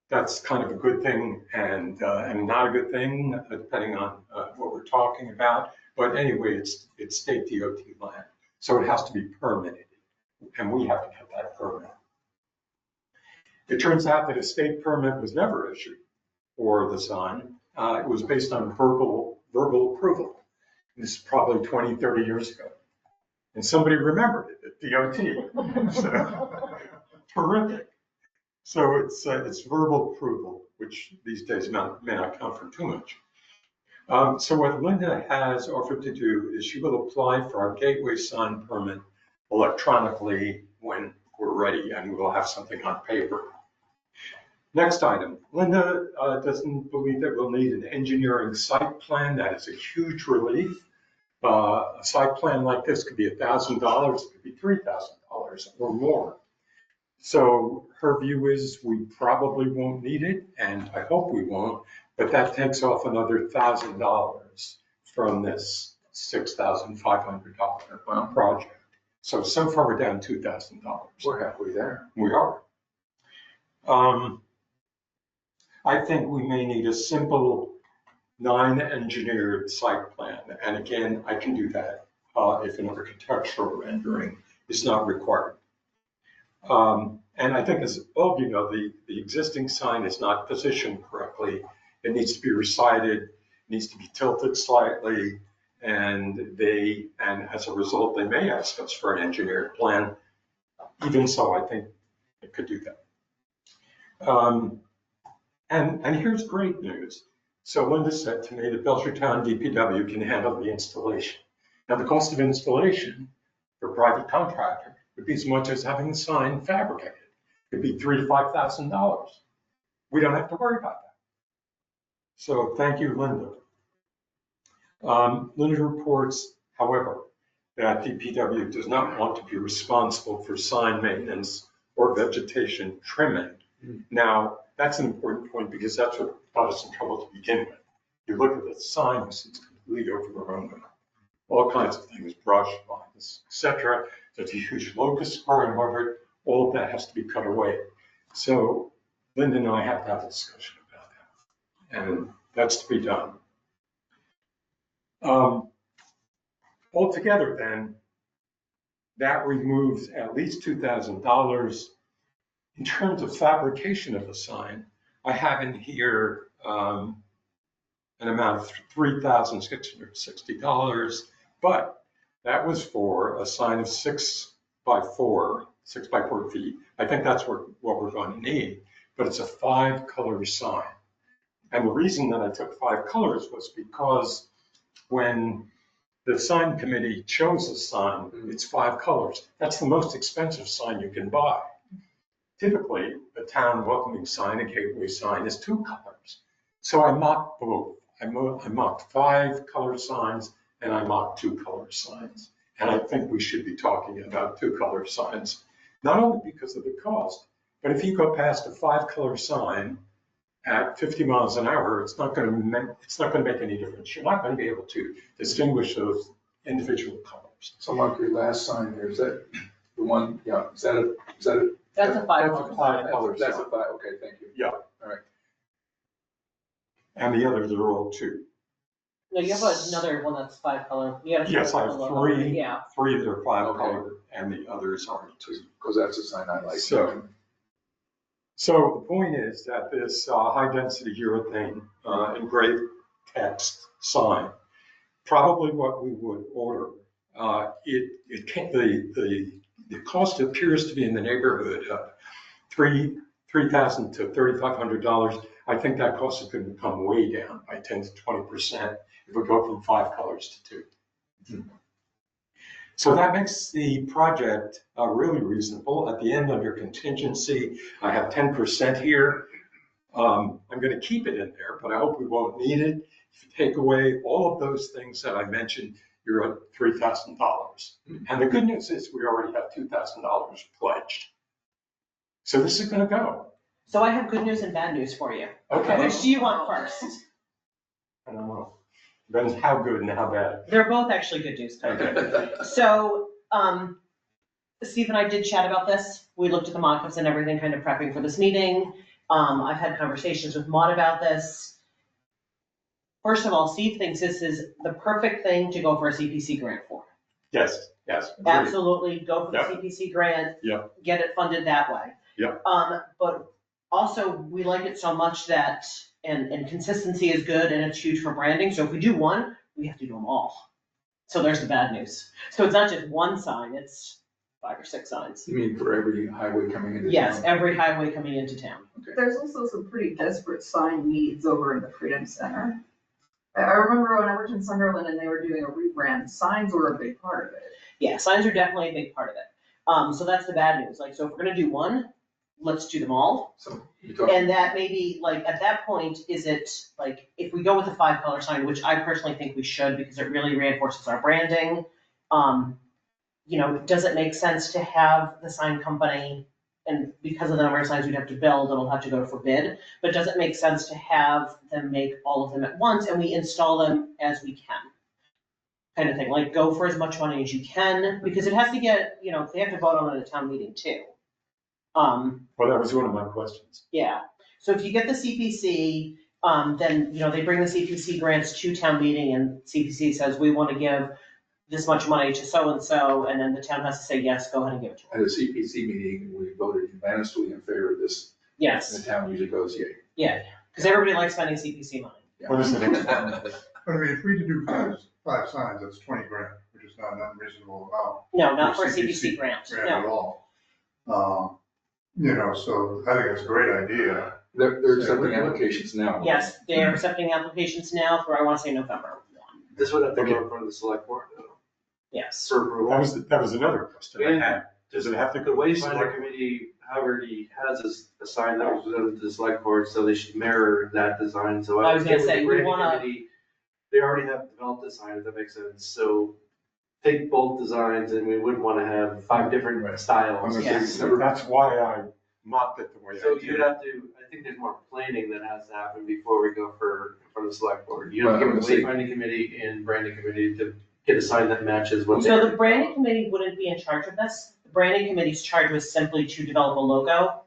That's kind of a good thing and not a good thing, depending on what we're talking about. But anyway, it's state DOT land, so it has to be permitted, and we have to get that permit. It turns out that a state permit was never issued for the sign. It was based on verbal approval. This is probably 20, 30 years ago. And somebody remembered it at DOT. So, terrific. So it's verbal approval, which these days may not count for too much. So what Linda has offered to do is she will apply for our gateway sign permit electronically when we're ready, and we'll have something on paper. Next item, Linda doesn't believe that we'll need an engineering site plan. That is a huge relief. A site plan like this could be $1,000, it could be $3,000 or more. So her view is we probably won't need it, and I hope we won't, but that takes off another $1,000 from this $6,500 project. So far we're down $2,000. We're halfway there. We are. I think we may need a simple non-engineered site plan. And again, I can do that if an architectural rendering is not required. And I think, as all of you know, the existing sign is not positioned correctly. It needs to be recited, needs to be tilted slightly, and as a result, they may ask us for an engineered plan. Even so, I think it could do that. And here's great news. So Linda said to me that Belchertown DPW can handle the installation. Now, the cost of installation for a private contractor would be as much as having the sign fabricated. It would be $3,000 to $5,000. We don't have to worry about that. So thank you, Linda. Linda reports, however, that DPW does not want to be responsible for sign maintenance or vegetation trimming. Now, that's an important point because that's what got us in trouble to begin with. You look at the sign, it's completely overgrown with all kinds of things, brush, vines, etc. There's a huge locust growing over it. All of that has to be cut away. So Linda and I have to have a discussion about that. And that's to be done. Altogether then, that removes at least $2,000. In terms of fabrication of the sign, I have in here an amount of $3,660, but that was for a sign of 6x4 feet. I think that's what we're going to need, but it's a 5-color sign. And the reason that I took 5 colors was because when the sign committee chose a sign, it's 5 colors. That's the most expensive sign you can buy. Typically, a town welcoming sign, a gateway sign, is 2 colors. So I mocked both. I mocked 5 color signs and I mocked 2 color signs. And I think we should be talking about 2 color signs, not only because of the cost, but if you go past a 5-color sign at 50 miles an hour, it's not going to make any difference. You're not going to be able to distinguish those individual colors. So Mark, your last sign there, is that the one, yeah, is that a? That's a 5 That's a color. 5-color That's sign. a 5, okay, thank you. Yeah. All right. And the others are all 2. No, you have another one that's 5 color. You have Yes, I have another 3. Yeah. 3 that are 5 Okay. color, and the others are 2. Because that's a sign I like. So the point is that this high-density urethane engraved text sign, probably what we would order. The cost appears to be in the neighborhood of $3,000 to $3,500. I think that cost is going to come way down by 10 to 20% if we go from 5 colors to 2. So that makes the project really reasonable. At the end, under contingency, I have 10% here. I'm going to keep it in there, but I hope we won't need it. If you take away all of those things that I mentioned, you're at $3,000. And the good news is we already have $2,000 pledged. So this is going to go. So I have good news and bad news for you. Okay. Which do you want first? I don't know. Depends how good and how bad. They're both actually good news. So, Steve and I did chat about this. We looked at the mock-ups and everything, kind of prepping for this meeting. I've had conversations with Maud about this. First of all, Steve thinks this is the perfect thing to go for a CPC grant for. Yes. Agreed. Absolutely, go for the Yep. CPC grant. Yep. Get it funded that way. Yep. But also, we like it so much that, and consistency is good and it's huge for branding. So if we do one, we have to do them all. So there's the bad news. So it's not just one sign, it's 5 or 6 signs. You mean for every highway coming into town? Yes, every highway coming into town. There's also some pretty desperate sign needs over in the Freedom Center. I remember when I worked in Sunderland and they were doing a rebrand, signs were a big part of it. Yeah, signs are definitely a big part of it. So that's the bad news. Like, so if we're gonna do one, let's do them all. So you're talking, And that maybe, like, at that point, is it, like, if we go with a 5-color sign, which I personally think we should, because it really reinforces our branding, does it make sense to have the sign company, and because of the number of signs we'd have to build, it'll have to go for bid, but does it make sense to have them make all of them at once, and we install them as we can? Kind of thing, like, go for as much money as you can, because it has to get, they have to vote on it at a town meeting too. Well, that was one of my questions. Yeah, so if you get the CPC, then, they bring the CPC grants to town meeting and CPC says, we want to give this much money to so-and-so, and then the town has to say, yes, go ahead and give it to them. at a CPC meeting, we voted unanimously in favor of this. And Yes, the town usually goes, yay. yeah, because everybody likes spending CPC money. What is the next one? But I mean, if we do 5 signs, that's 20 grand, which is not an unreasonable amount. No, not for a For CPC grant, Grant at no. all. So I think it's a great idea. They're accepting applications now. Yes, they are accepting applications now through, I want to say November 1. This would have to Okay. go in front of the select board, though, Yes. for approval. That was another question I had. Does it have to The go? Wayfinding Committee, however, he has a sign that was presented to the select board, so they should mirror that design, so. I was gonna would get say, with we the branding wanna- committee. They already have developed a sign, if that makes sense, so take both designs and we wouldn't wanna have 5 different styles. Yes. That's why I mocked it the way I So did. you'd have to, I think there's more planning that has to happen before we go for, in front of the select board. You have to Well, get I'm with gonna the say- Wayfinding Committee and branding committee to get a sign that matches what they. So the branding committee wouldn't be in charge of this. The branding committee's charge was simply to develop a logo.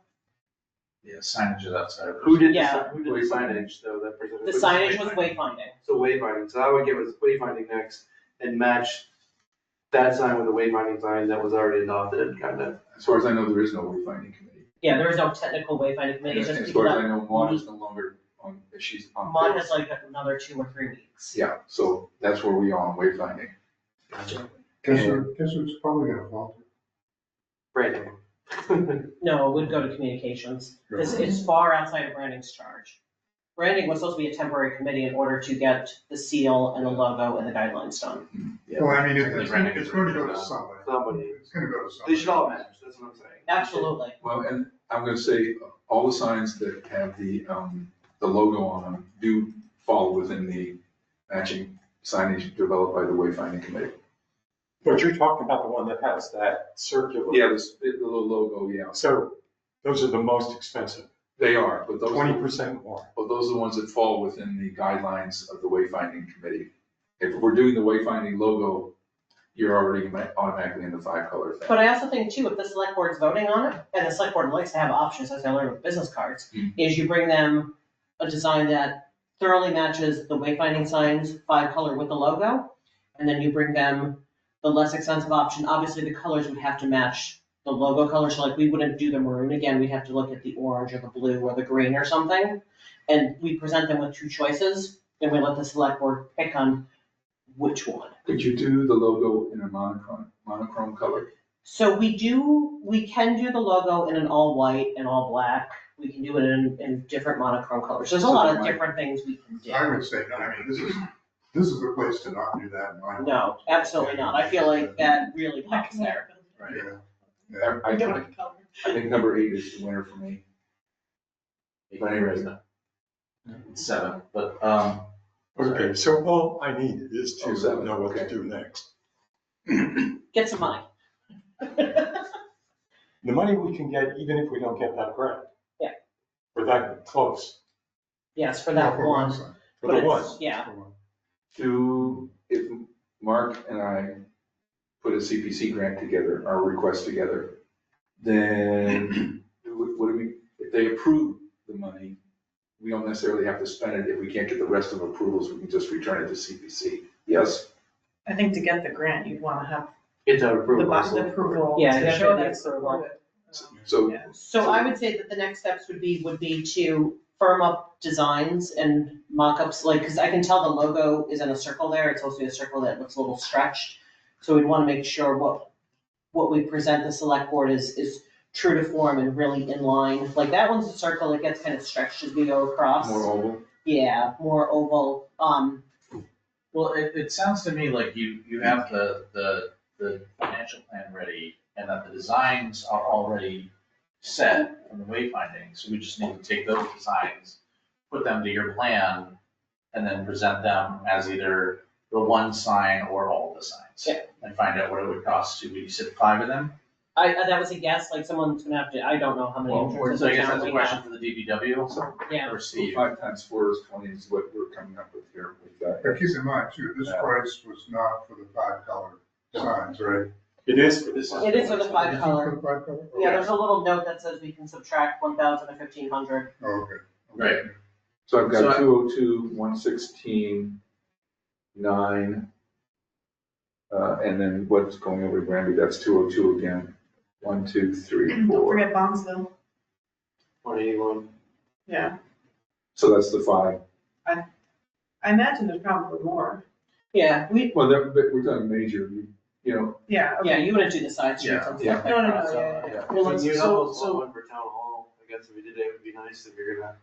Yeah, signage is outside of. Who did the, Yeah. who did the signage though, that presented? The signage was wayfinding. So wayfinding, so I would get with wayfinding next and match that sign with the wayfinding sign that was already adopted, kind of. As far as I know, there is no wayfinding committee. Yeah, there is no technical wayfinding committee, it's And just as people far as that, I know, Juan is no longer Is she on? Mine pace? has like another 2 or 3 weeks. Yeah, so that's where we are on wayfinding. Guess who's probably gonna falter? Branding. No, it would go to communications. It's far outside of branding's charge. Branding was supposed to be a temporary committee in order to get the seal and the logo and the guidelines done. Well, I mean, Certainly it's Brandon gonna gets go rid to of that. somebody. Somebody. It's gonna go to somebody. They should all match, that's what I'm saying. Absolutely. Well, and I'm gonna say, all the signs that have the logo on them do fall within the matching signage developed by the Wayfinding Committee. But you're talking about the one that has that circular. Yeah, the little logo, yeah. So those are the most expensive, They are, but those. 20% more. But those are the ones that fall within the guidelines of the Wayfinding Committee. If we're doing the Wayfinding logo, you're already automatically in the 5-color thing. But I also think too, if the select board's voting on it, and the select board likes to have options, as I learned with business cards, is you bring them a design that thoroughly matches the wayfinding signs, 5-color with the logo, and then you bring them the less expensive option. Obviously, the colors would have to match the logo color, so like we wouldn't do the maroon again, we'd have to look at the orange or the blue or the green or something. And we present them with 2 choices, and we let the select board pick on which one. Could you do the logo in a monochrome color? So we can do the logo in an all white and all black. We can do it in different monochrome colors. There's a lot of different things we can do. I would say, no, I mean, this is the place to not do that in my. No, absolutely not. I feel like that really helps there. Right. Yeah. I think number 8 is the winner for me. But anyways, 7, but, Okay, so all I need is to 7, know what to okay. do next. Get some money. The money we can get even if we don't get that grant. Yeah. Or that close, Yes, for that one. side. for But the it's- one. Yeah, if Mark and I put a CPC grant together, our request together, then if they approve the money, we don't necessarily have to spend it. If we can't get the rest of approvals, we can just return it to CPC. Yes? I think to get the grant, you'd wanna have It's out the approval. approval Yeah, to you have show to that get it's approval. approved. So, Yeah. so I would say that the next steps would be to firm up designs and mock-ups, like, because I can tell the logo is in a circle there. It's supposed to be a circle that looks a little stretched. So we'd want to make sure what we present the select board is true to form and really in line. Like that one's a circle, it gets kind of stretched as we go across. more oval? Yeah, more oval. well, it sounds to me like you have the financial plan ready and that the designs are already set from the wayfinding. So we just need to take those designs, put them to your plan, and then present them as either the one sign or all the signs. Yeah. And find out what it would cost to, you said 5 of them? That was a guess, like someone's gonna have to, I don't know how many entrances So I in guess town that's a we question have. for the DPW Yeah, or Steve. 5 times 4 is 20 is what we're coming up with here. We've got- But keep in mind too, this Yeah. price was not for the 5-color signs, right? It is for this. it is for the 5-color. Is it for the 5-color? Yeah, there's a little note that says we can subtract 1,000 and 1,500. Oh, okay. Right. So I've So got I- 202, 116, 9, and then what's going over Granby, that's 202 again. 1, 2, 3, Don't 4. forget Bondsville, 181. yeah. So that's the 5. I imagine there's probably more. Yeah, Well, but we're talking major, you know, Yeah, yeah, okay. you wouldn't do the side streets and Yeah. stuff like No, no, that, no, so- yeah, yeah. Well, let's, You so, almost want so, one for town hall, I guess if we did it, it would be nice if you're gonna.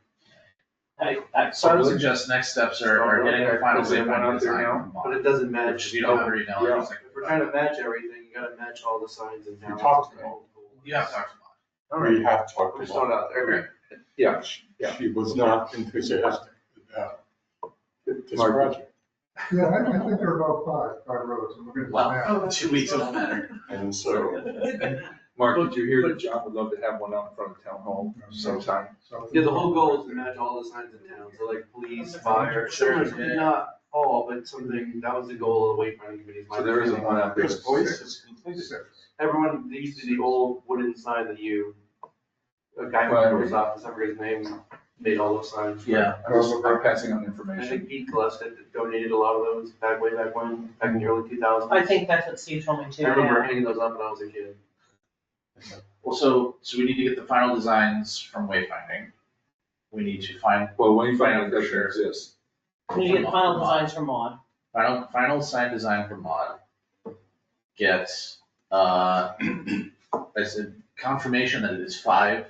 so I would suggest next steps are getting the final Is there one wayfinding out there design now? from But Mark, it doesn't which match. you don't have to email, Yeah. it's like. If we're trying to match everything, you gotta match all the signs in town. We talked to him. You have to talk to Mark. We have talked We're just throwing it about out there. yeah, yeah. it. She was not enthusiastic about this Mark. project. Yeah, I think there are about 5 roads, and we're gonna. Well, map. Oh, that's 2 weeks don't matter. And so, Mark, did you hear that John would love to have one out in front of town hall sometime? So- Yeah, the whole goal is to match all the signs in town, so like police, fire, not all, but something, that was the goal of the wayfinding committee. So there isn't one out there. this place is completed. 6. Everyone, they used to the old wooden sign that a guy from the post office, I forget his name, made all those signs. Yeah. I'm passing on I information. think Pete Gillespie donated a lot of those way back when, back in the early 2000s. I think that's what Steve told me too, I remember yeah. hanging those up when I was a kid. Well, so we need to get the final designs from wayfinding. we need to find, Well, Wayfinding Find out for doesn't sure. exist. We need to get final designs for mod. final sign design for mod. Get, I said confirmation that it is 5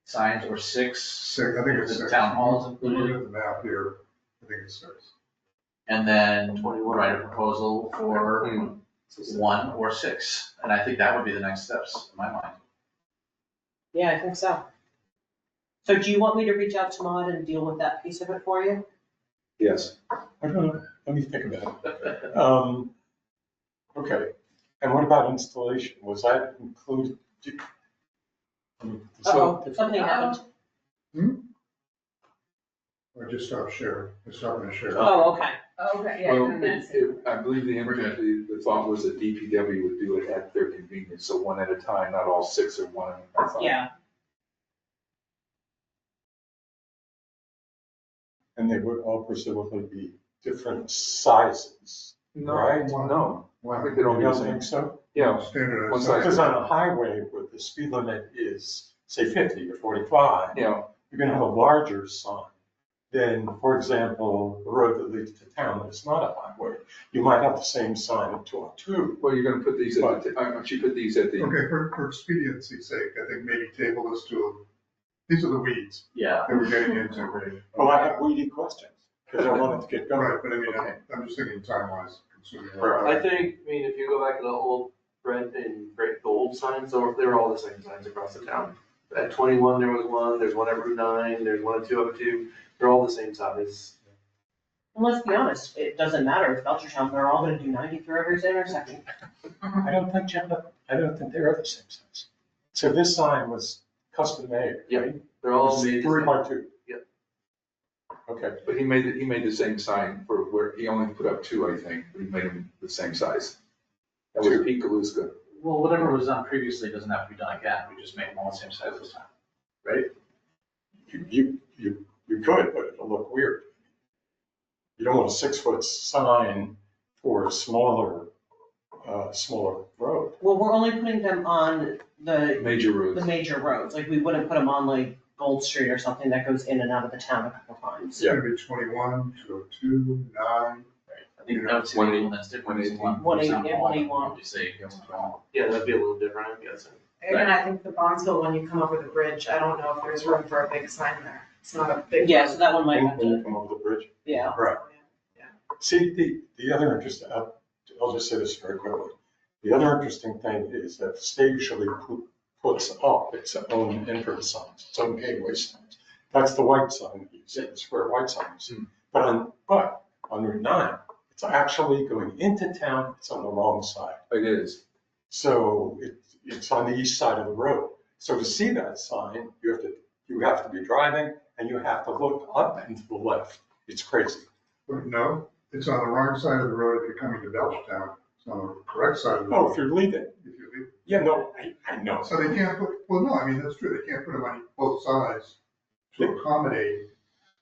signs or 6. Six, I think it's The six. town hall is Looking included, at the map here, I think it's 6. and then 21. write a proposal for 1 or 6. And I think that would be the next steps in my mind. Yeah, I think so. So do you want me to reach out to mod and deal with that piece of it for you? Yes. I don't know, let me think about it. Okay, and what about installation? Was that included? Uh-oh, something happened. I just stopped sharing, I stopped my share. Oh, okay. Okay, yeah, Well, and then I believe the thought was that DPW would do it at their convenience, so one at a time, not all 6 or 1 at a time. Yeah, And they would all presumably be different sizes, No, right? no, I think they You don't do the don't same. think so? Yeah, Standardized. one size. Because on a highway where the speed limit is, say, 50 or 45, yeah, you're gonna have a larger sign than, for example, the road that leads to town that's not a highway. You might have the same sign at 202. well, you're gonna put these at the, she put these at the, Okay, for expediency's sake, I think maybe table this to, these are the weeds Yeah. that we're getting into. Well, I have weedy questions, because I wanted to get going. Right, but I mean, Okay. I'm just thinking time-wise, consuming. I think, if you go back to the old red and great gold signs, they were all the same signs across the town. At 21, there was one, there's one at Route 9, there's one at 202, they're all the same size. and let's be honest, it doesn't matter, it's Belchertown, they're all gonna do 90 through every intersection. I don't think, they're the same size. So this sign was custom made, Yeah. right? They're all It's made the 3 same. by 2. Yeah. Okay, but he made the same sign for where, he only put up 2, I think, but he made them the same size. That was Pete Kaluska. Well, whatever was done previously doesn't have to be done again, we just make them all the same size this time, right? you could, but it'll look weird. You don't want a 6-foot sign for a smaller road. Well, we're only putting them on the Major roads. major roads, like we wouldn't put them on like Gold Street or something that goes in and out of the town a couple times. It's gonna be 21, 202, 9. I think I would say the one that's different is 180, 181. Obviously, Yeah, that'd be a little different, I'm guessing. Again, I think the Bondsville, when you come over the bridge, I don't know if there's room for a big sign there. It's not a big. Yeah, so that one might have When you to, come over the bridge. yeah. Right. See, the other interesting, I'll just say this very quickly. The other interesting thing is that the state usually puts up its own entrance signs, its own gateway signs. That's the white sign, you see, the square white signs. But on Route 9, it's actually going into town, it's on the wrong side. It is. So it's on the east side of the road. So to see that sign, you have to be driving and you have to look up and to the left. It's crazy. But no, it's on the wrong side of the road if you're coming to Belchertown. It's on the correct side of the Oh, road if you're leaving. if you leave. Yeah, no, I know. So they can't put, well, no, I mean, that's true, they can't put them on both sides to accommodate.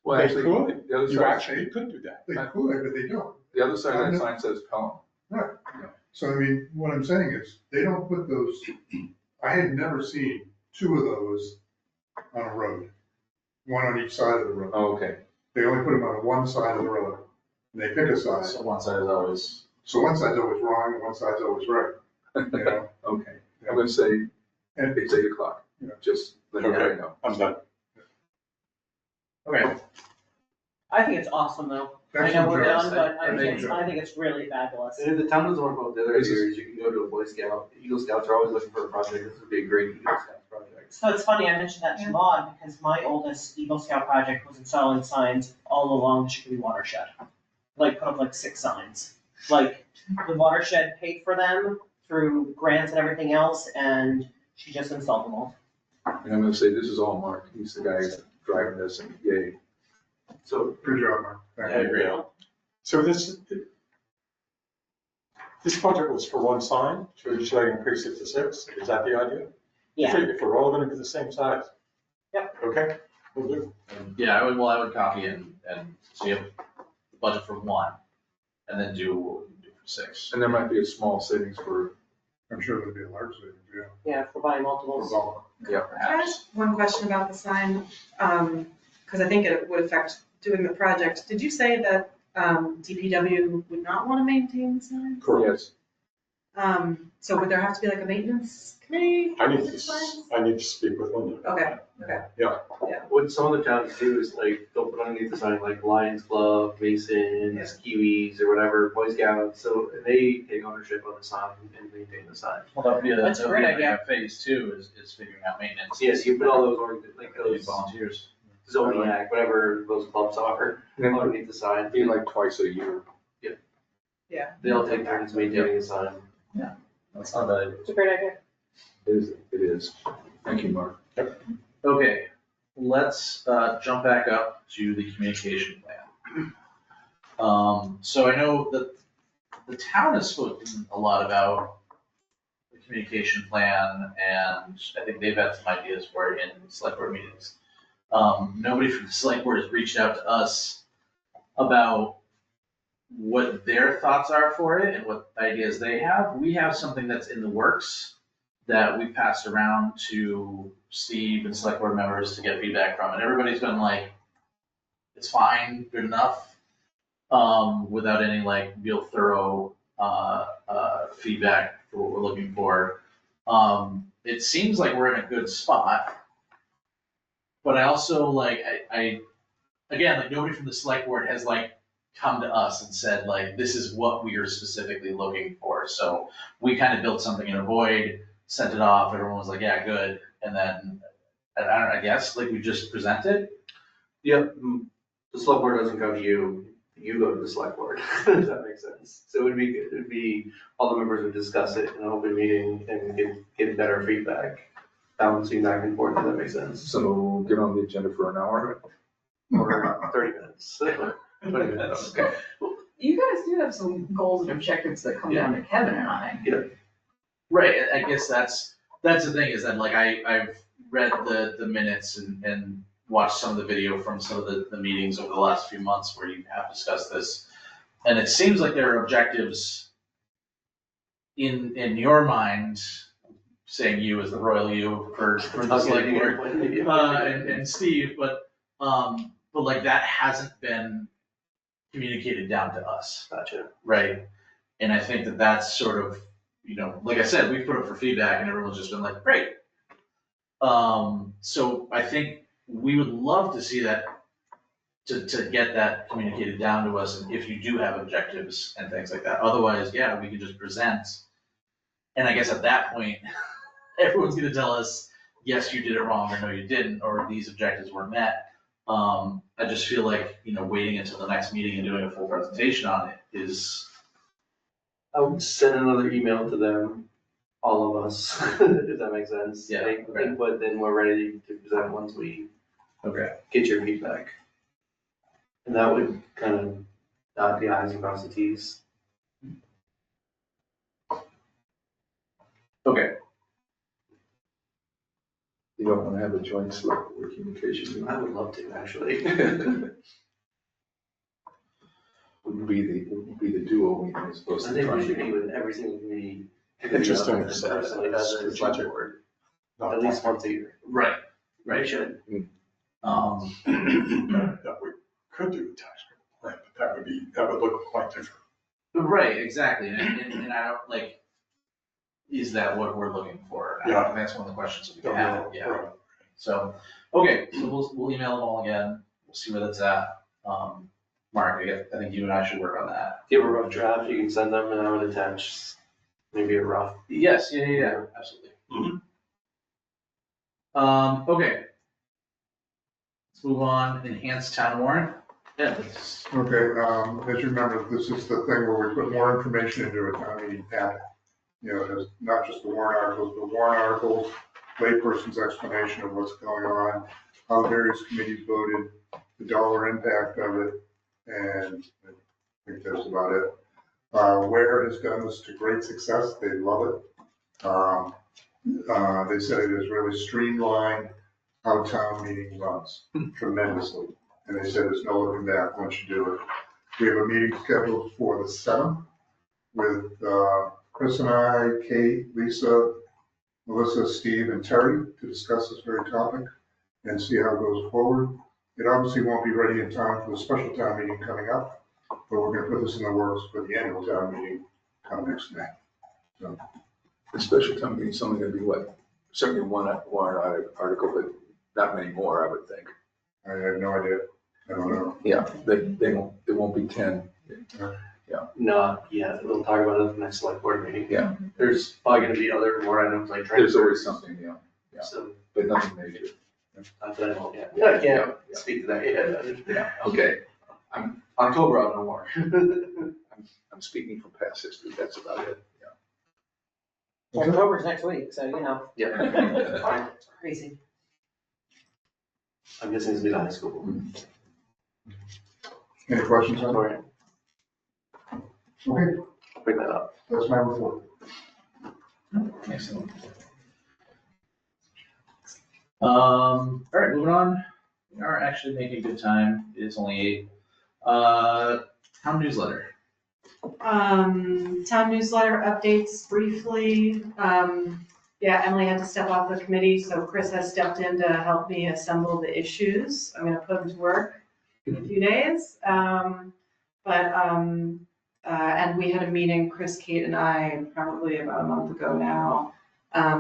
Well, They actually, could. the other You side, actually could do that. They could, but they don't. the other side of that sign says Pelham. Right. So I mean, what I'm saying is, they don't put those, I had never seen 2 of those on a road. One on each side of the road. Oh, okay. They only put them on one side of the road. And they pick a side. So one side is always, So one side's always wrong and one side's always right. You know? Okay, I'm gonna say And it's 8 o'clock, Yeah. just let you Okay. know. I'm done. okay, I think it's awesome though. I that's know we're what done, but I That's think what it's really fabulous. And if the town doesn't want to go with the other This is- areas, you can go to a Boy Scout. Eagle Scouts are always looking for a project, this would be a great Eagle Scout project. So it's funny, I mentioned that to Maud because my oldest Eagle Scout project was installing signs all along the Chicopee watershed. Like put up like 6 signs. Like the watershed paid for them through grants and everything else and she just installed them all. And I'm gonna say, this is all Mark, he's the guy driving this, and yay. So, Good job, Mark. Thank I you. agree. So this project was for one sign. Should I increase it to 6? Is that the idea? Yeah, If we're all gonna be the same size. Yep. Okay, we'll do. yeah, I would copy and so you have the budget for 1, and then do what we can do for 6. And there might be a small savings for, I'm sure there'll be a large savings, yeah. yeah, for buying For multiples. bulk. Yeah, Can I perhaps. ask one question about the sign? because I think it would affect doing the project. Did you say that DPW would not want to maintain the signs? Yes. So would there have to be like a maintenance committee? I need for the to, signs? I need to speak with Linda. Okay, What some of the towns do is like, they'll put underneath the sign like Lions Club, Masons, Kiwis, or whatever, Boy Scouts, so they take ownership of the sign and maintain the sign. Well, that'd be a, That's a that'd be great like a phase two is figuring out maintenance. So yes, you put all those, like those Volunteers. Zodiac, whatever those clubs are, And underneath the sign. it'd be like twice a year. They'll take turns maintaining the sign. That's not bad. It's a great idea. It is. Thank you, Mark. Okay, let's jump back up to the communication plan. So I know that the town has spoken a lot about the communication plan, and I think they've had some ideas for it in select board meetings. Nobody from the select board has reached out to us about what their thoughts are for it and what ideas they have. We have something that's in the works that we passed around to Steve and select board members to get feedback from, and everybody's been like, it's fine, good enough, without any like real thorough feedback for what we're looking for. It seems like we're in a good spot, but I also like, I again, like nobody from the select board has like come to us and said like, this is what we are specifically looking for. So we kind of built something in a void, sent it off, everyone was like, yeah, good. And then, I guess, like we just presented. Yep, the select board doesn't go to you, you go to the select board, if that makes sense. So it would be, all the members would discuss it in an open meeting and get better feedback, balancing back and forth, if that makes sense. So get on the agenda for an hour. Or 30 minutes. 20 minutes. Okay. You guys do have some goals and objectives that come down to Kevin and I. Right, I guess that's the thing is that like I've read the minutes and watched some of the video from some of the meetings over the last few months where you have discussed this. And it seems like there are objectives in your mind, saying you as the royal you for the select board, and Steve, but like that hasn't been communicated down to us. Gotcha. Right, and I think that that's sort of, you know, like I said, we've put up for feedback and everyone's just been like, great. So I think we would love to see that, to get that communicated down to us, and if you do have objectives and things like that. Otherwise, yeah, we could just present. And I guess at that point, everyone's gonna tell us, yes, you did it wrong, or no, you didn't, or these objectives weren't met. I just feel like, you know, waiting until the next meeting and doing a full presentation on it is. I would send another email to them, all of us, if that makes sense. Yeah, Like, okay. but then we're ready to present once we Okay. get your feedback. And that would kind of dot the i's and cross the t's. Okay. You don't want to have a joint select board communication. I would love to, actually. Wouldn't be the duo meeting as opposed I to think we trying should to. meet with every single committee. Interesting. Personally, does it as budget board, Not at least once a year. Right. We should. That we could do a tax credit plan, but that would look quite different. Right, exactly, and I don't, like, is that what we're looking for? I Yeah. think that's one of the questions that we can have, yeah. Right. So, okay, so we'll email them all again, we'll see where that's at. Mark, I think you and I should work on that. Give a rough draft, you can send them, and I would attach maybe a rough. Yes, yeah, absolutely. Okay. Let's move on, enhanced town warrant. Yeah, that's, Okay, as you remember, this is the thing where we put more information into a town meeting packet. You know, there's not just the warrant articles, layperson's explanation of what's going on, how the various committees voted, the dollar impact of it, and I think that's about it. Ware has done this to great success, they love it. They said it has really streamlined how town meeting runs tremendously. And they said there's no looking back once you do it. We have a meeting scheduled for the 7th with Chris and I, Kate, Lisa, Melissa, Steve, and Terry to discuss this very topic and see how it goes forward. It obviously won't be ready in time for the special town meeting coming up, but we're gonna put this in the works for the annual town meeting come next May. The special town meeting is only gonna be what? Certainly one warrant article, but not many more, I would think. I have no idea. I don't know. Yeah, it won't be 10. No, yeah, we'll talk about it at the next select board meeting. Yeah. There's probably gonna be other more items like There's always transfers, something, yeah, so, but nothing major. not that I know, yeah, I can't speak to that yet. Yeah, okay. October, I'll know more. I'm speaking from past history, that's about it, October's next week, so you know, Yeah, fine. crazy. I'm guessing it's gonna be high school. Any questions on Sorry, it? Okay, bring that up. that's my report. Excellent. All right, moving on. We are actually making good time. It's only 8. Town newsletter. Town newsletter updates briefly. Yeah, Emily had to step off the committee, so Chris has stepped in to help me assemble the issues. I'm gonna put him to work in a few days. And we had a meeting, Chris, Kate, and I, probably about a month ago now,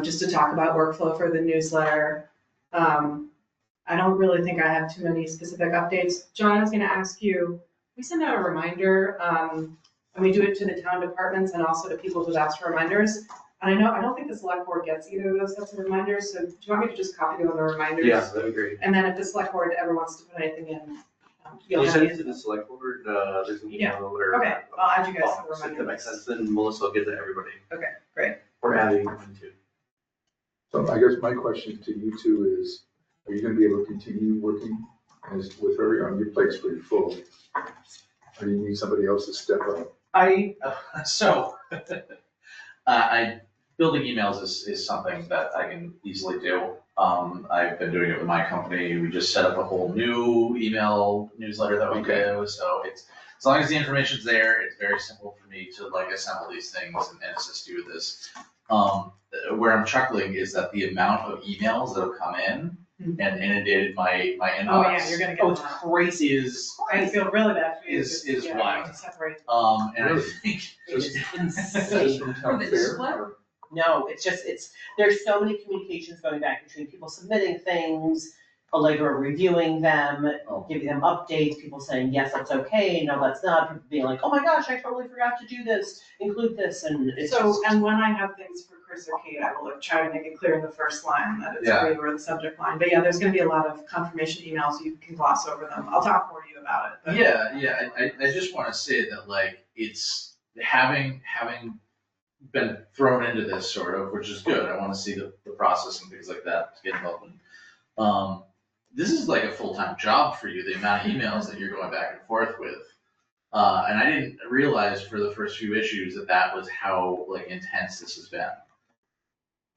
just to talk about workflow for the newsletter. I don't really think I have too many specific updates. John, I was gonna ask you, we send out a reminder, and we do it to the town departments and also to people who've asked for reminders. And I don't think the select board gets either of those sets of reminders, so do you want me to just copy you on the reminders? Yeah, that'd be great. And then if the select board ever wants to put anything in, you'll You have send it. it to the select board, there's an Yeah. email or. Okay, I'll add you guys to the If that reminder makes list. sense, then Melissa will get to everybody. Okay, great. Or adding them to. So I guess my question to you two is, are you gonna be able to continue working with her? Your plate's pretty full. Or do you need somebody else to step up? Building emails is something that I can easily do. I've been doing it with my company. We just set up a whole new email newsletter that we do. So it's, as long as the information's there, it's very simple for me to like assemble these things and assist you with this. Where I'm chuckling is that the amount of emails that have come in and inundated my inbox. Oh, yeah, you're gonna get it's a lot. crazy is I feel really bad for you. Is Yeah, wild. to separate. and I Really? think It is Just insane. from town fair? No, there's so many communications going back between people submitting things, Allegra reviewing them, Oh. giving them updates, people saying, yes, that's okay, no, that's not, people being like, oh my gosh, I totally forgot to do this, include this, and it's So, just. and when I have things for Chris or Kate, I will like try to make it clear in the first line that it's Yeah. we or the subject line. But yeah, there's gonna be a lot of confirmation emails, you can gloss over them. I'll talk more to you about it. but- Yeah, I just wanna say that like, it's having been thrown into this sort of, which is good, I wanna see the process and things like that to get involved in. This is like a full-time job for you, the amount of emails that you're going back and forth with. And I didn't realize for the first few issues that was how like intense this has been.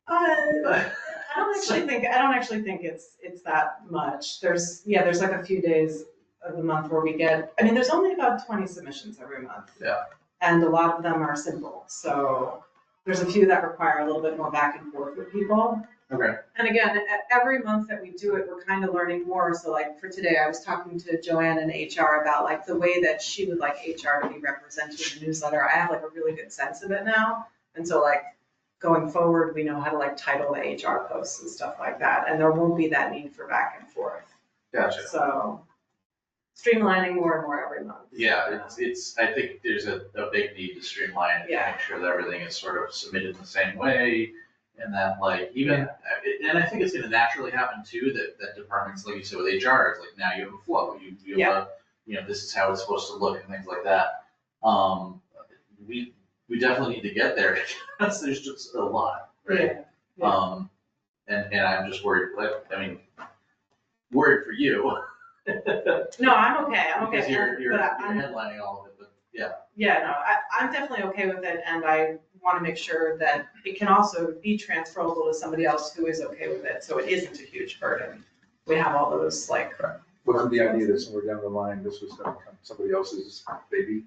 I don't actually think it's that much. There's like a few days of the month where we get, I mean, there's only about 20 submissions every month. Yeah. And a lot of them are simple, so there's a few that require a little bit more back and forth with people. Okay. And again, every month that we do it, we're kind of learning more. So like for today, I was talking to Joanne in HR about like the way that she would like HR to be represented in the newsletter. I have like a really good sense of it now. And so like going forward, we know how to like title the HR posts and stuff like that. And there won't be that need for back and forth. Gotcha. So streamlining more and more every month. Yeah, it's, I think there's a big need to streamline it, to Yeah. make sure that everything is sort of submitted in the same way. And that like, even, and I think it's gonna naturally happen too, that departments, like you said with HR, it's like now you have a flow, you have a, this is how it's supposed to look and things like that. We definitely need to get there, because there's just a lot, right? Yeah. And I'm just worried, worried for you. No, I'm okay. Because you're but I'm- headlining all of it, but yeah. Yeah, no, I'm definitely okay with it, and I want to make sure that it can also be transferable to somebody else who is okay with it, so it isn't a huge burden. We have all those like. Wasn't the idea that somewhere down the line, this was gonna become somebody else's baby?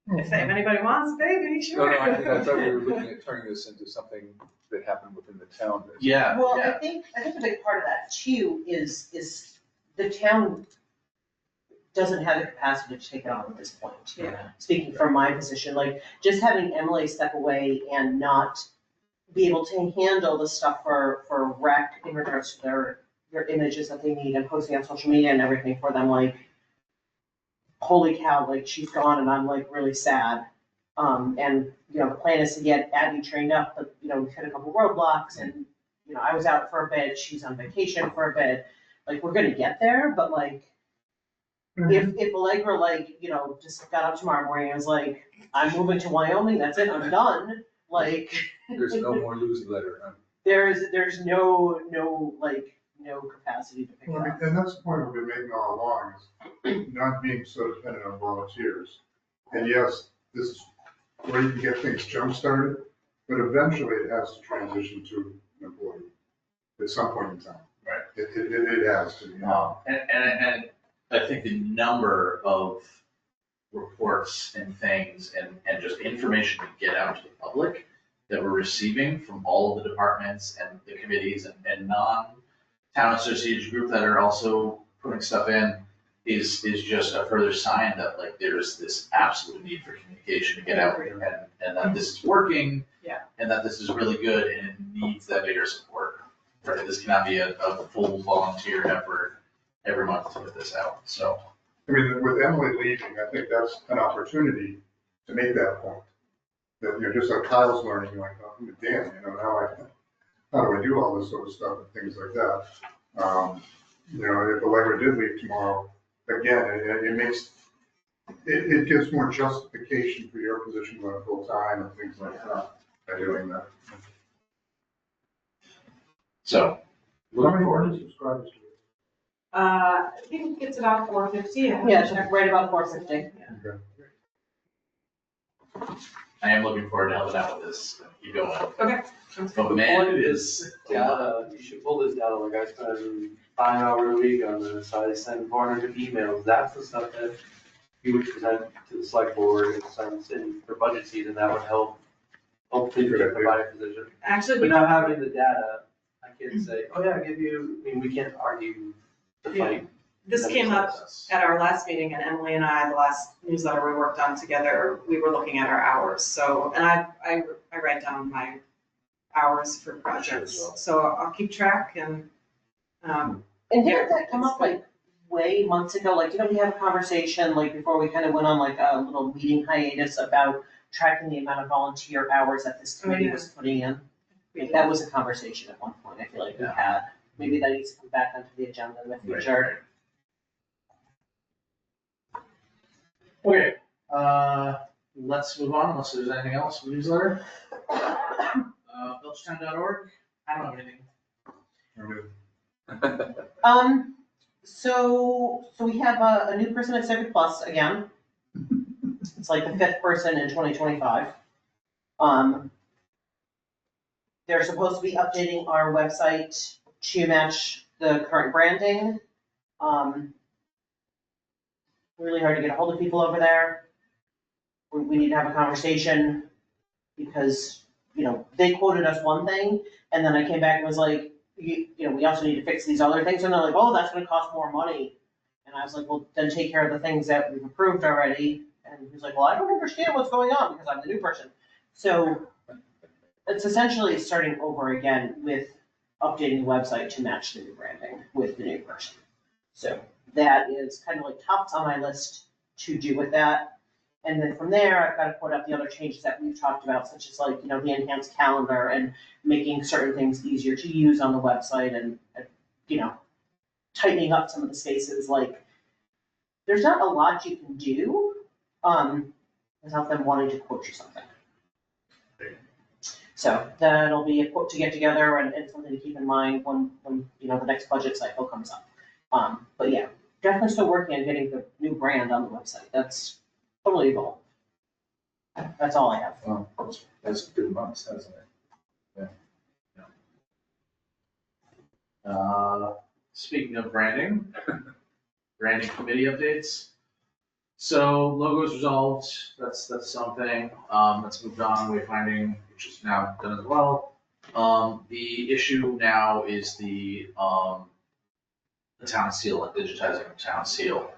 If anybody wants a baby, No, sure. no, I thought we were looking at turning this into something that happened within the town. Yeah, Well, yeah. I think a big part of that too is the the town doesn't have the capacity to take it on at this point. Yeah. Speaking from my position, like, just having Emily step away and not be able to handle the stuff for rec in regards to their images that they need and posting on social media and everything for them, like, holy cow, like, she's gone and I'm like really sad. And, you know, the plan is to get Abby trained up, but, you know, we've hit a couple roadblocks and, you know, I was out for a bit, she's on vacation for a bit. Like, we're gonna get there, but like, if Allegra, like, you know, just got up tomorrow morning and was like, I'm moving to Wyoming, that's it, I'm done, like. There's no more newsletter, huh? There's no capacity to pick it Well, I mean, up. and that's the point we've been making all along, is not being so dependent on volunteers. And yes, this is where you can get things jump-started, but eventually it has to transition to an employee at some point in time. Right. It has to, you know. And I think the number of reports and things and just information to get out to the public that we're receiving from all of the departments and the committees and non-town associated group that are also putting stuff in is just a further sign that like there's this absolute need for communication to get out and that this is working. Yeah. And that this is really good and it needs that bigger support. Right, this cannot be a full volunteer effort every month to get this out, so. I mean, with Emily leaving, I think that's an opportunity to make that point. That, you know, just like Kyle's learning, you're like, oh, damn, you know, how do I do all this sort of stuff and things like that? You know, if Allegra did leave tomorrow, again, it gives more justification for your position going full-time and things like that by doing that. So, How looking many forward. more subscribers do I think it's about 450. Yeah, it's right about 450. we have? Okay. I am looking forward to helping out with this, keep going. Okay. But man, it is. Data, you should pull this data, like I spend 5 hours a week on this, I send 400 emails, that's the stuff that you would present to the select board in sense in for budget season, that would help hopefully Good get the idea. buyer position. Actually, But we not don't, having the data, I can't say, oh yeah, I give you, I mean, we can't argue the fight. this came up at our last meeting, and Emily and I, the last newsletter we worked on together, we were looking at our hours, so, and I write down my hours for projects, so I'll keep track and, And didn't that come up like way months ago, like, didn't we have a conversation, like, before we kind of went on like a little meeting hiatus about tracking the amount of volunteer hours that this committee was putting in? Like, that was a conversation at one point, I feel like we had, maybe that needs to come back onto the agenda in the future. Okay, let's move on unless there's anything else in the newsletter. Belchertown.org, I don't have anything. So we have a new person at Civic Plus again. It's like the 5th person in 2025. They're supposed to be updating our website to match the current branding. Really hard to get a hold of people over there. We need to have a conversation because, you know, they quoted us one thing and then I came back and was like, you know, we also need to fix these other things. And they're like, oh, that's gonna cost more money. And I was like, well, then take care of the things that we've approved already. And he was like, well, I don't understand what's going on because I'm the new person. So it's essentially starting over again with updating the website to match the new branding with the new person. So that is kind of like tops on my list to do with that. And then from there, I've got to put up the other changes that we've talked about, such as like, you know, the enhanced calendar and making certain things easier to use on the website and you know, tightening up some of the spaces. Like, there's not a lot you can do without them wanting to quote you something. So that'll be a quote to get together and something to keep in mind when you know, the next budget cycle comes up. But yeah, definitely still working on getting the new brand on the website. That's totally evolved. That's all I have. Well, that's good months, hasn't it? Speaking of branding, branding committee updates. So logos resolved, that's something, that's moved on, wayfinding, which is now done as well. The issue now is the the town seal and digitizing the town seal.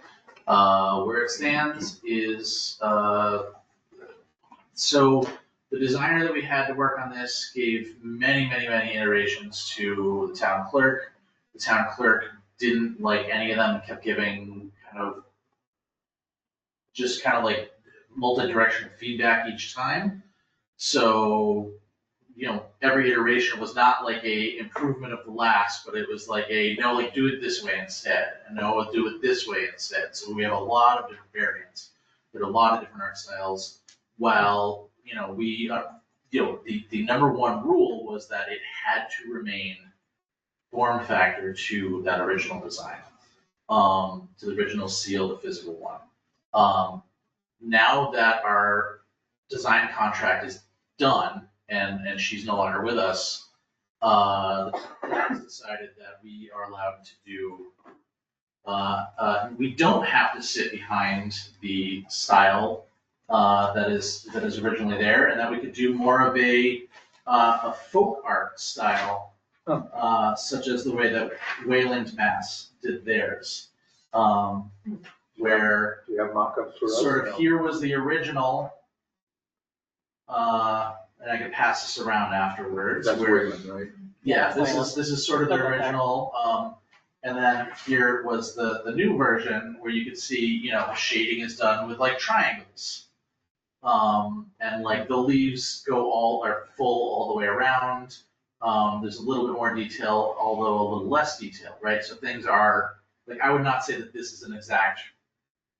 Where it stands is, so the designer that we had to work on this gave many iterations to the town clerk. The town clerk didn't like any of them, kept giving just kind of like multi-directional feedback each time. So, every iteration was not like a improvement of the last, but it was like no, like do it this way instead, and no, do it this way instead. So we have a lot of different variants. There are a lot of different art styles. While, we, the number one rule was that it had to remain form factor to that original design, to the original seal, the physical one. Now that our design contract is done, and she's no longer with us, the town has decided that we are allowed to do, we don't have to sit behind the style that is originally there, and that we could do more of a folk art style, such as the way that Wayland, Mass did theirs, where Do you have mock-ups for us? sort of here was the original, and I can pass this around afterwards. That's where- Wayland, right? Yeah, this is sort of the Okay. original, and then here was the new version where you could see, shading is done with like triangles. And like the leaves are full all the way around. There's a little bit more detail, although a little less detail, right? So things are, like, I would not say that this is an exact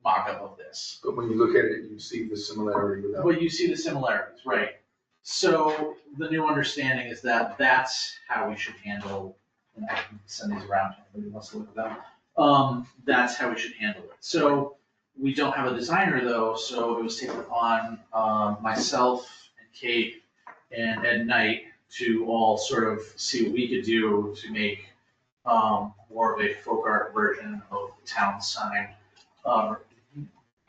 mock-up of this. But when you look at it, you see the similarity with that. But you see the similarities, right? So the new understanding is that that's how we should handle, and I can send these around to anybody who wants to look at them. That's how we should handle it. So we don't have a designer though, so it was taken upon myself and Kate and Ed Knight to all sort of see what we could do to make more of a folk art version of the town sign.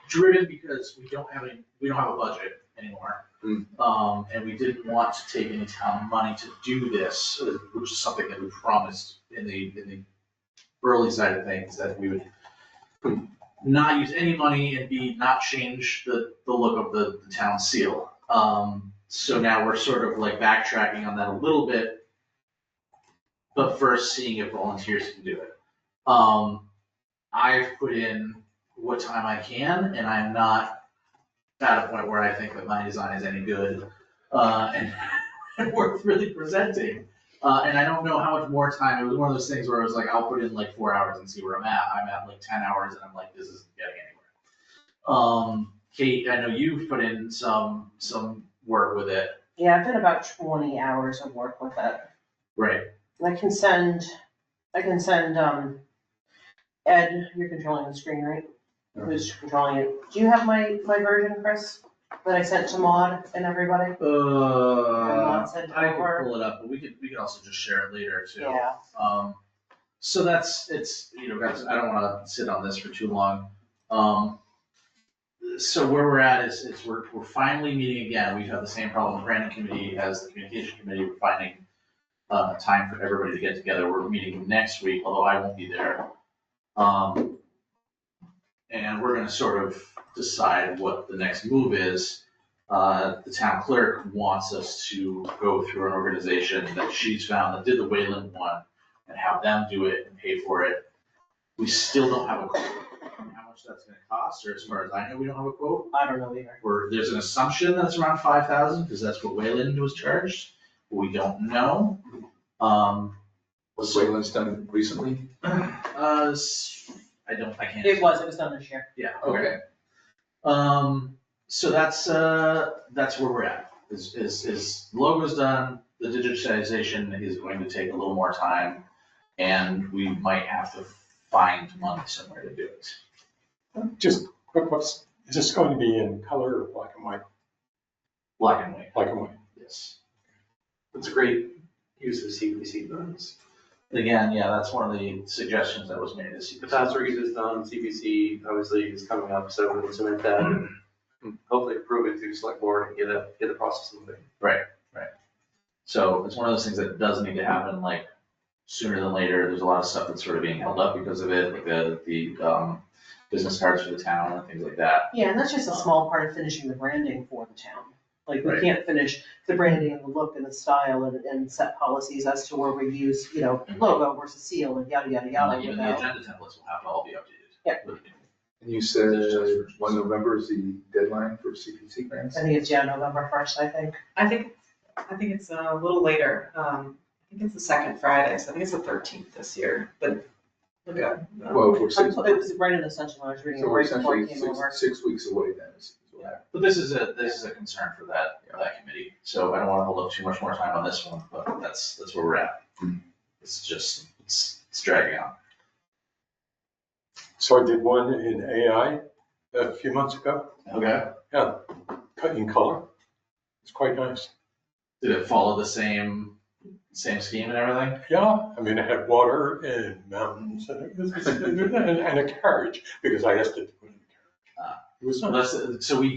Driven because we don't have a budget anymore. And we didn't want to take any town money to do this, which is something that we promised in the early side of things, that we would not use any money and not change the look of the town seal. So now we're sort of like backtracking on that a little bit, but first seeing if volunteers can do it. I've put in what time I can, and I'm not at a point where I think that my design is any good, and worth really presenting. And I don't know how much more time. It was one of those things where I was like, I'll put in like 4 hours and see where I'm at. I'm at like 10 hours, and I'm like, this isn't getting anywhere. Kate, I know you've put in some work with it. Yeah, I've done about 20 hours of work with it. Right. I can send, Ed, you're controlling the screen, right? Who's controlling it? Do you have my version, Chris, that I sent to Maud and everybody? Maud sent it I can over. pull it up, but we could also just share it later too. Yeah, So guys, I don't wanna sit on this for too long. So where we're at is we're finally meeting again. We've had the same problem. The branding committee has the communication committee. We're finding time for everybody to get together. We're meeting next week, although I won't be there. And we're gonna sort of decide what the next move is. The town clerk wants us to go through an organization that she's found that did the Wayland one and have them do it and pay for it. We still don't have a quote on how much that's gonna cost, or as far as I know, we don't have a quote. I don't know either. There's an assumption that it's around 5,000, because that's what Wayland was charged, but we don't know. Was Wayland's done recently? I can't. It was done this year. Yeah, Okay. so that's where we're at, is logo's done, the digitization is going to take a little more time, and we might have to find money somewhere to do it. Just, is this going to be in color or black and white? Black and white, Black and white. yes. It's a great use of CPC funds. Again, yeah, that's one of the suggestions that was made, is The faster we get this done, CPC obviously is coming up, so we'll submit that and hopefully approve it through select board and get the process moving. So it's one of those things that does need to happen like sooner than later. There's a lot of stuff that's sort of being held up because of it, like the business cards for the town and things like that. Yeah, and that's just a small part of finishing the branding for the town. Like, we Right. can't finish the branding and the look and the style and set policies as to where we use, logo versus seal and yada, yada, yada. Even the without- agenda templates will have to all be updated. Yeah. And you said 1 November is the deadline for CPC grants? I think it's, November 1st, I think. I think it's a little later. I think it's the second Friday, so I think it's the 13th this year, but look at. Well, we're It six, was right in the session when I was reading it so we're right before essentially it came over. six weeks away then. is what happened. But this is a concern for that committee, so I don't wanna hold up too much more time on this one, but that's where we're at. It's just, it's dragging on. So I did one in AI a few months ago. Okay. Yeah, cut in color. It's quite nice. Did it follow the same scheme and everything? Yeah, I mean, it had water and mountains and a carriage, because I asked it to put in a carriage. It was nice. So we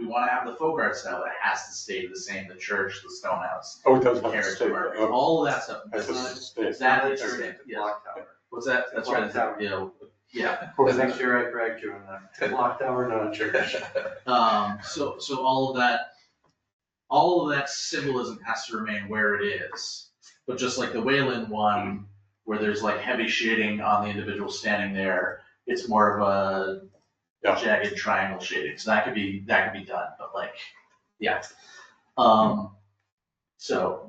wanna have the folk art style, but it has to stay the same, the church, the stone house, Oh, it doesn't have to carriage, stay work, there. all of that stuff. I thought it stayed. That is, Church, yeah. Block tower. What's that? That's right, yeah. The next year I correct you on that. Block tower, not a church. So all of that symbolism has to remain where it is. But just like the Wayland one, where there's like heavy shading on the individual standing there, it's more of a Yeah. jagged triangle shading. So that could be done, but like, yeah. So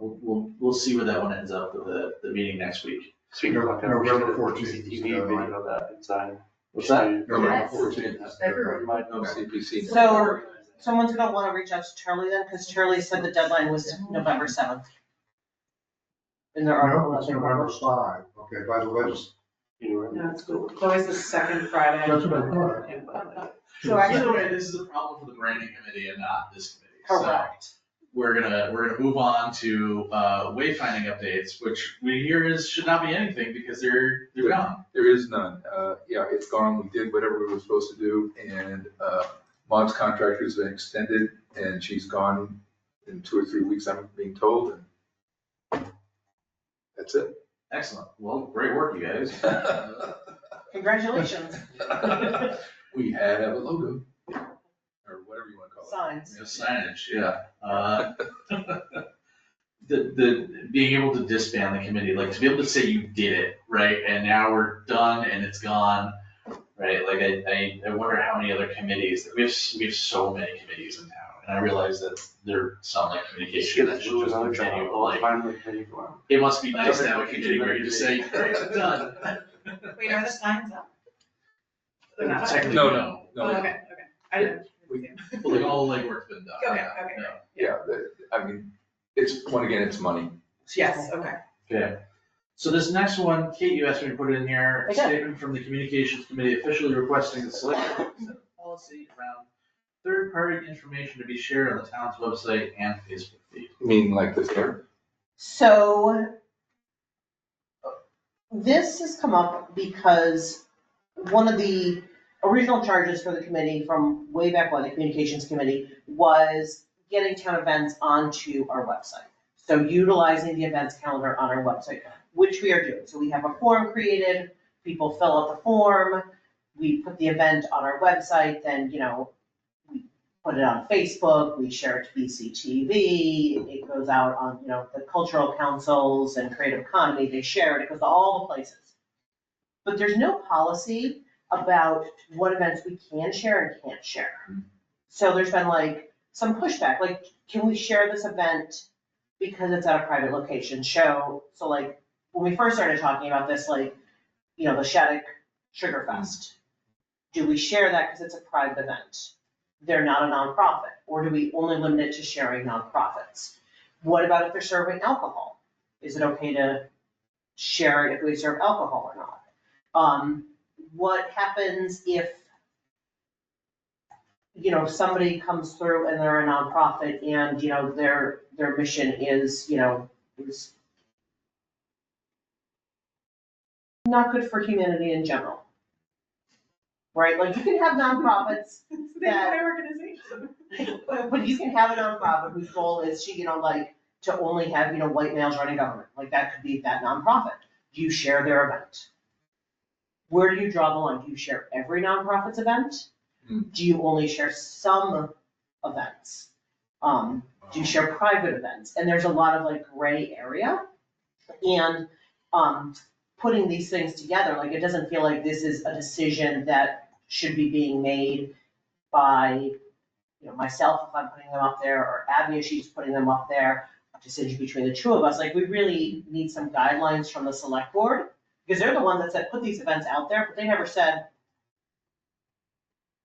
we'll see where that one ends up with the meeting next week. Speaking of block tower, we November should have 14th is CCTV the deadline. video of that inside. What's that? November Yes. 14th. Everyone might No CPC. So, someone's gonna wanna reach out to Charlie then, because Charlie said the deadline was November 7th. In their article No, that it's they November published. 5, okay, by the No, it's always the second Friday. That's what I thought. So Either actually, way, this is a problem for the branding committee and not this committee. So Correct. we're gonna move on to wayfinding updates, which we hear should not be anything because they're gone. There is none. Yeah, it's gone. We did whatever we were supposed to do, and Mom's contract has been extended, and she's gone in 2 or 3 weeks, I'm being told, and that's it. Excellent. Well, great work, you guys. Congratulations. We have a logo, or whatever you want to call it. Signs. Signage, yeah. The being able to disband the committee, like to be able to say you did it, right? And now we're done and it's gone, right? Like I wonder how many other committees, we have so many committees in town. And I realize that there's some like communication that should just continue, but like, it must be nice to have a committee where you just say, great, I'm done. wait, are the signs up? They're not up? Technically, No. Oh, okay. I didn't. Well, like all the legwork's been done. Okay, yeah, okay. yeah. Yeah, I mean, it's, it's money. Yes, okay. Okay, so this next one, Kate, you asked me to put it in here, I did. statement from the communications committee officially requesting the select board set a policy around third-party information to be shared on the town's website and Facebook feed. You mean like the fair? So, this has come up because one of the original charges for the committee from way back when, the communications committee, was getting town events onto our website. So utilizing the events calendar on our website, which we are doing. So we have a form created, people fill out the form, we put the event on our website, then, we put it on Facebook, we share it to BCTV, it goes out on, the cultural councils and creative economy, they share it, it goes to all the places. But there's no policy about what events we can share and can't share. So there's been like some pushback, like, can we share this event because it's at a private location show? So like, when we first started talking about this, like, the Shattuck Sugar Fest, do we share that because it's a private event? They're not a nonprofit, or do we only limit it to sharing nonprofits? What about if they're serving alcohol? Is it okay to share it if we serve alcohol or not? What happens if, somebody comes through and they're a nonprofit and, their mission is, is not good for humanity in general? Right, like you can have nonprofits, It's the entire organization. but you can have a nonprofit whose goal is, to only have, white males running government, like that could be that nonprofit. Do you share their event? Where do you draw the line? Do you share every nonprofit's event? Do you only share some events? Do you share private events? And there's a lot of like gray area. And putting these things together, like it doesn't feel like this is a decision that should be being made by, myself if I'm putting them up there, or Abby if she's putting them up there, a decision between the two of us. Like we really need some guidelines from the select board, because they're the one that said, put these events out there, but they never said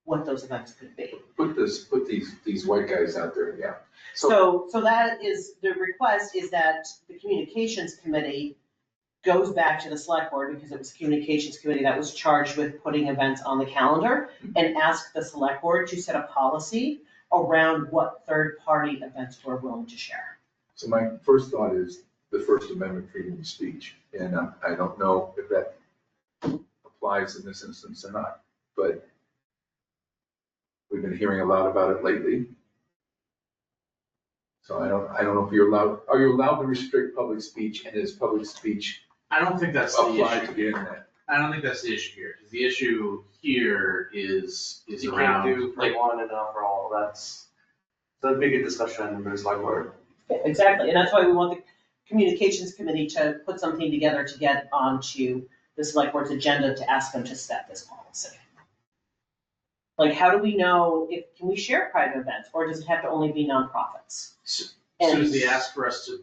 what those events could be. Put these white guys out there, yeah. So that is, the request is that the communications committee goes back to the select board, because it was the communications committee that was charged with putting events on the calendar, and ask the select board to set a policy around what third-party events we're willing to share. So my first thought is the First Amendment freedom of speech, and I don't know if that applies in this instance or not, but we've been hearing a lot about it lately. So I don't know if are you allowed to restrict public speech, and is public speech I don't think that's the applied to issue. the internet? I don't think that's the issue here, because the issue here is You around, can't do for like, one and not for all, that's a big discussion for the select board. Yeah, exactly, and that's why we want the communications committee to put something together to get onto the select board's agenda to ask them to set this policy. Like, how do we know can we share private events, or does it have to only be nonprofits? so does he ask for us to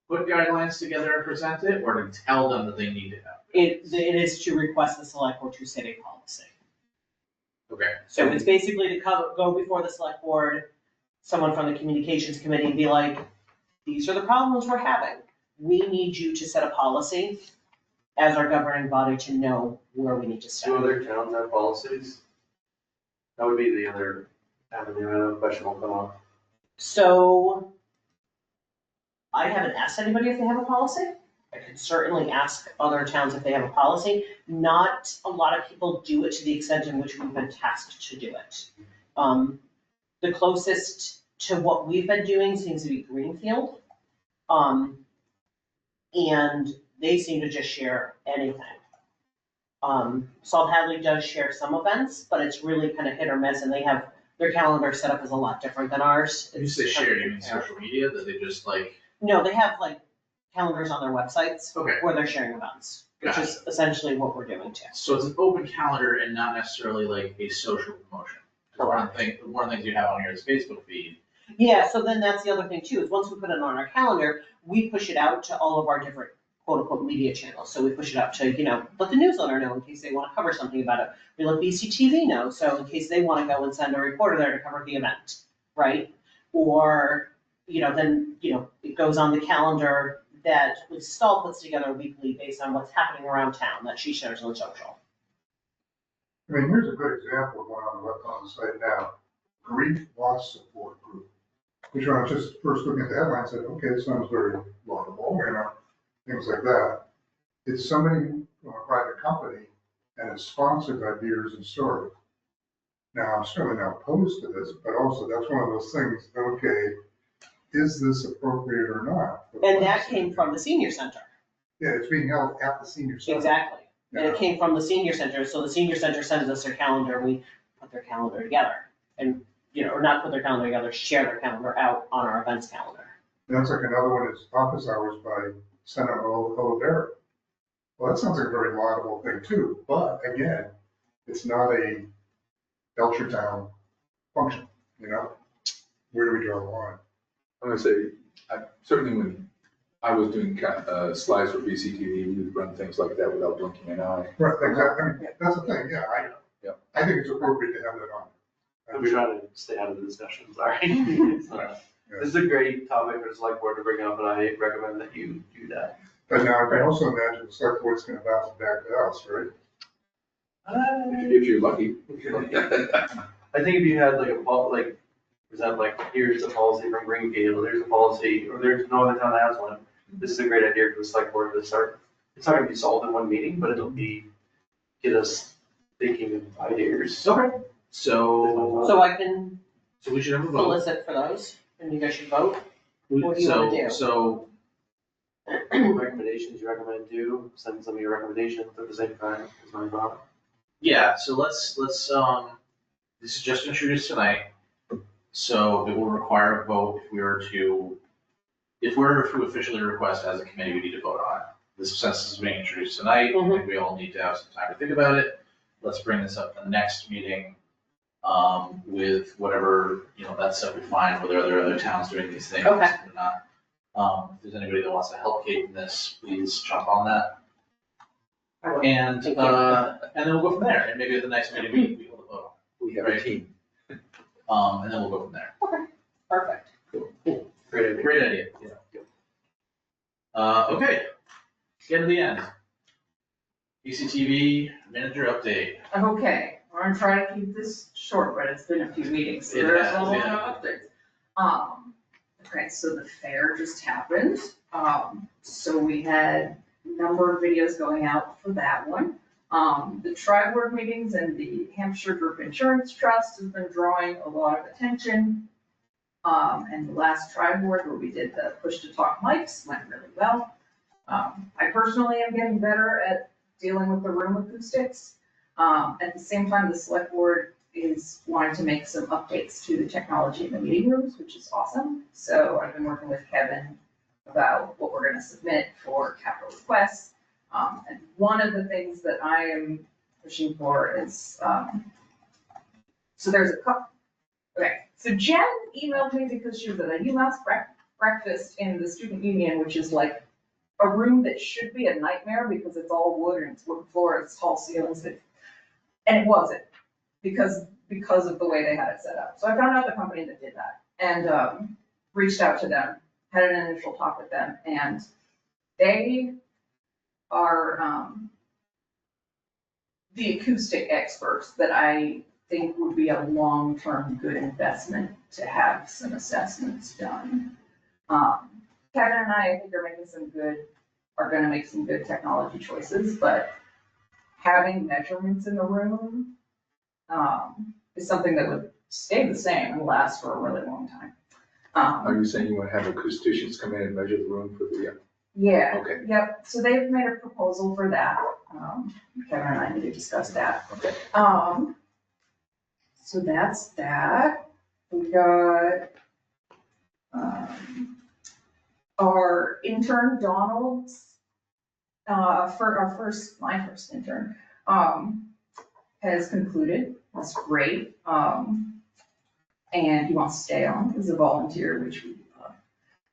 put guidelines together and present it, or to tell them that they need to have? It is to request the select board to set a policy. Okay. So it's basically to go before the select board, someone from the communications committee, and be like, these are the problems we're having. We need you to set a policy as our governing body to know where we need to Do start. other towns have policies? That would be the other avenue, I know the question will come up. So I haven't asked anybody if they have a policy. I could certainly ask other towns if they have a policy. Not a lot of people do it to the extent in which we've been tasked to do it. The closest to what we've been doing seems to be Greenfield. And they seem to just share anything. Salt Hadley does share some events, but it's really kind of hit or miss, and they have, their calendar set up is a lot different than ours. When you say share, you mean social media, that they just like, No, they have like calendars on their websites okay, where they're sharing events, which is essentially what we're doing too. so it's an open calendar and not necessarily like a social promotion. One of the things you have on your Facebook feed. Yeah, so then that's the other thing too, is once we put it on our calendar, we push it out to all of our different quote unquote media channels. So we push it out to, let the newsletter know in case they want to cover something about it. We let BCTV know, so in case they want to go and send a reporter there to cover the event, right? Or, then, it goes on the calendar that Stahl puts together weekly based on what's happening around town that she shares on social. I mean, here's a good example of one on the site now, Grief Loss Support Group, which when I was just first looking at the headline, I said, okay, it sounds very laudable, things like that. It's somebody from a private company, and it's sponsored by Beers and Stories. Now, I'm certainly not opposed to this, but also that's one of those things, okay, is this appropriate or not? And that came from the senior center. Yeah, it's being held at the senior center. Exactly. And it Yeah. came from the senior center, so the senior center sends us their calendar, we put their calendar together. And, or not put their calendar together, share their calendar out on our events calendar. That's like another one is office hours by Senator Olivera. Well, that sounds like a very laudable thing too, but again, it's not a Belchertown function, Where do we draw the line? I'm gonna say, certainly when I was doing slides for BCTV, we would run things like that without blinking an eye. Right, exactly, I mean, that's the thing, yeah, Yeah. I think it's appropriate to have that on. I I'm do. trying to stay out of the discussion, sorry. This is a great topic for the select board to bring up, and I recommend that you do that. But now I can also imagine the select board's gonna bounce it back to us, right? If you're lucky. I think if you had here's a policy from Greenfield, there's a policy, or there's no other town that has one, this is a great idea for the select board to start. It's not gonna be solved in one meeting, but it'll get us thinking of ideas. Okay. So So I can we should have a vote. solicit for those, and you guys should vote. What do you wanna do? So, Recommendations you recommend do, send some of your recommendations at the same time, is my thought. yeah, so let's, this is just introduced tonight. So it will require a vote if we were to officially request as a committee, we need to vote on it. This census is being introduced tonight, I think we all need to have some time to think about it. Let's bring this up in the next meeting, with whatever, that stuff we find, whether there are other towns doing these things or Okay. not. If there's anybody that wants to help Kate in this, please jump on that. I will. And, Thank you. and then we'll go from there, and maybe at the next meeting, we will vote. We have Right. a team. And then we'll go from there. Perfect. Great idea. Great idea, okay, get to the end. BCTV manager update. Okay, we're gonna try to keep this short, but it's been a few meetings, so It there's has, a lot yeah. of updates. Okay, so the fair just happened, so we had a number of videos going out for that one. The tri-board meetings and the Hampshire Group Insurance Trust has been drawing a lot of attention. And the last tri-board where we did the push to talk mics went really well. I personally am getting better at dealing with the room acoustics. At the same time, the select board is wanting to make some updates to the technology in the meeting rooms, which is awesome. So I've been working with Kevin about what we're gonna submit for capital requests. And one of the things that I am pushing for is, so there's a couple, okay, so Jen emailed me because she was at a UMass breakfast in the student union, which is like a room that should be a nightmare because it's all wood and it's wood floor, it's tall ceilings, and it wasn't, because of the way they had it set up. So I found out the company that did that and reached out to them, had an initial talk with them, and they are the acoustic experts that I think would be a long-term good investment to have some assessments done. Kevin and I think are gonna make some good technology choices, but having measurements in the room is something that would stay the same and last for a really long time. Are you saying you want to have acousticians come in and measure the room for the, Yeah. Okay. Yep, so they've made a proposal for that. Kevin and I need to discuss that. Okay. So that's that. We got, our intern Donald's, my first intern, has concluded. That's great. And he wants to stay on as a volunteer, which we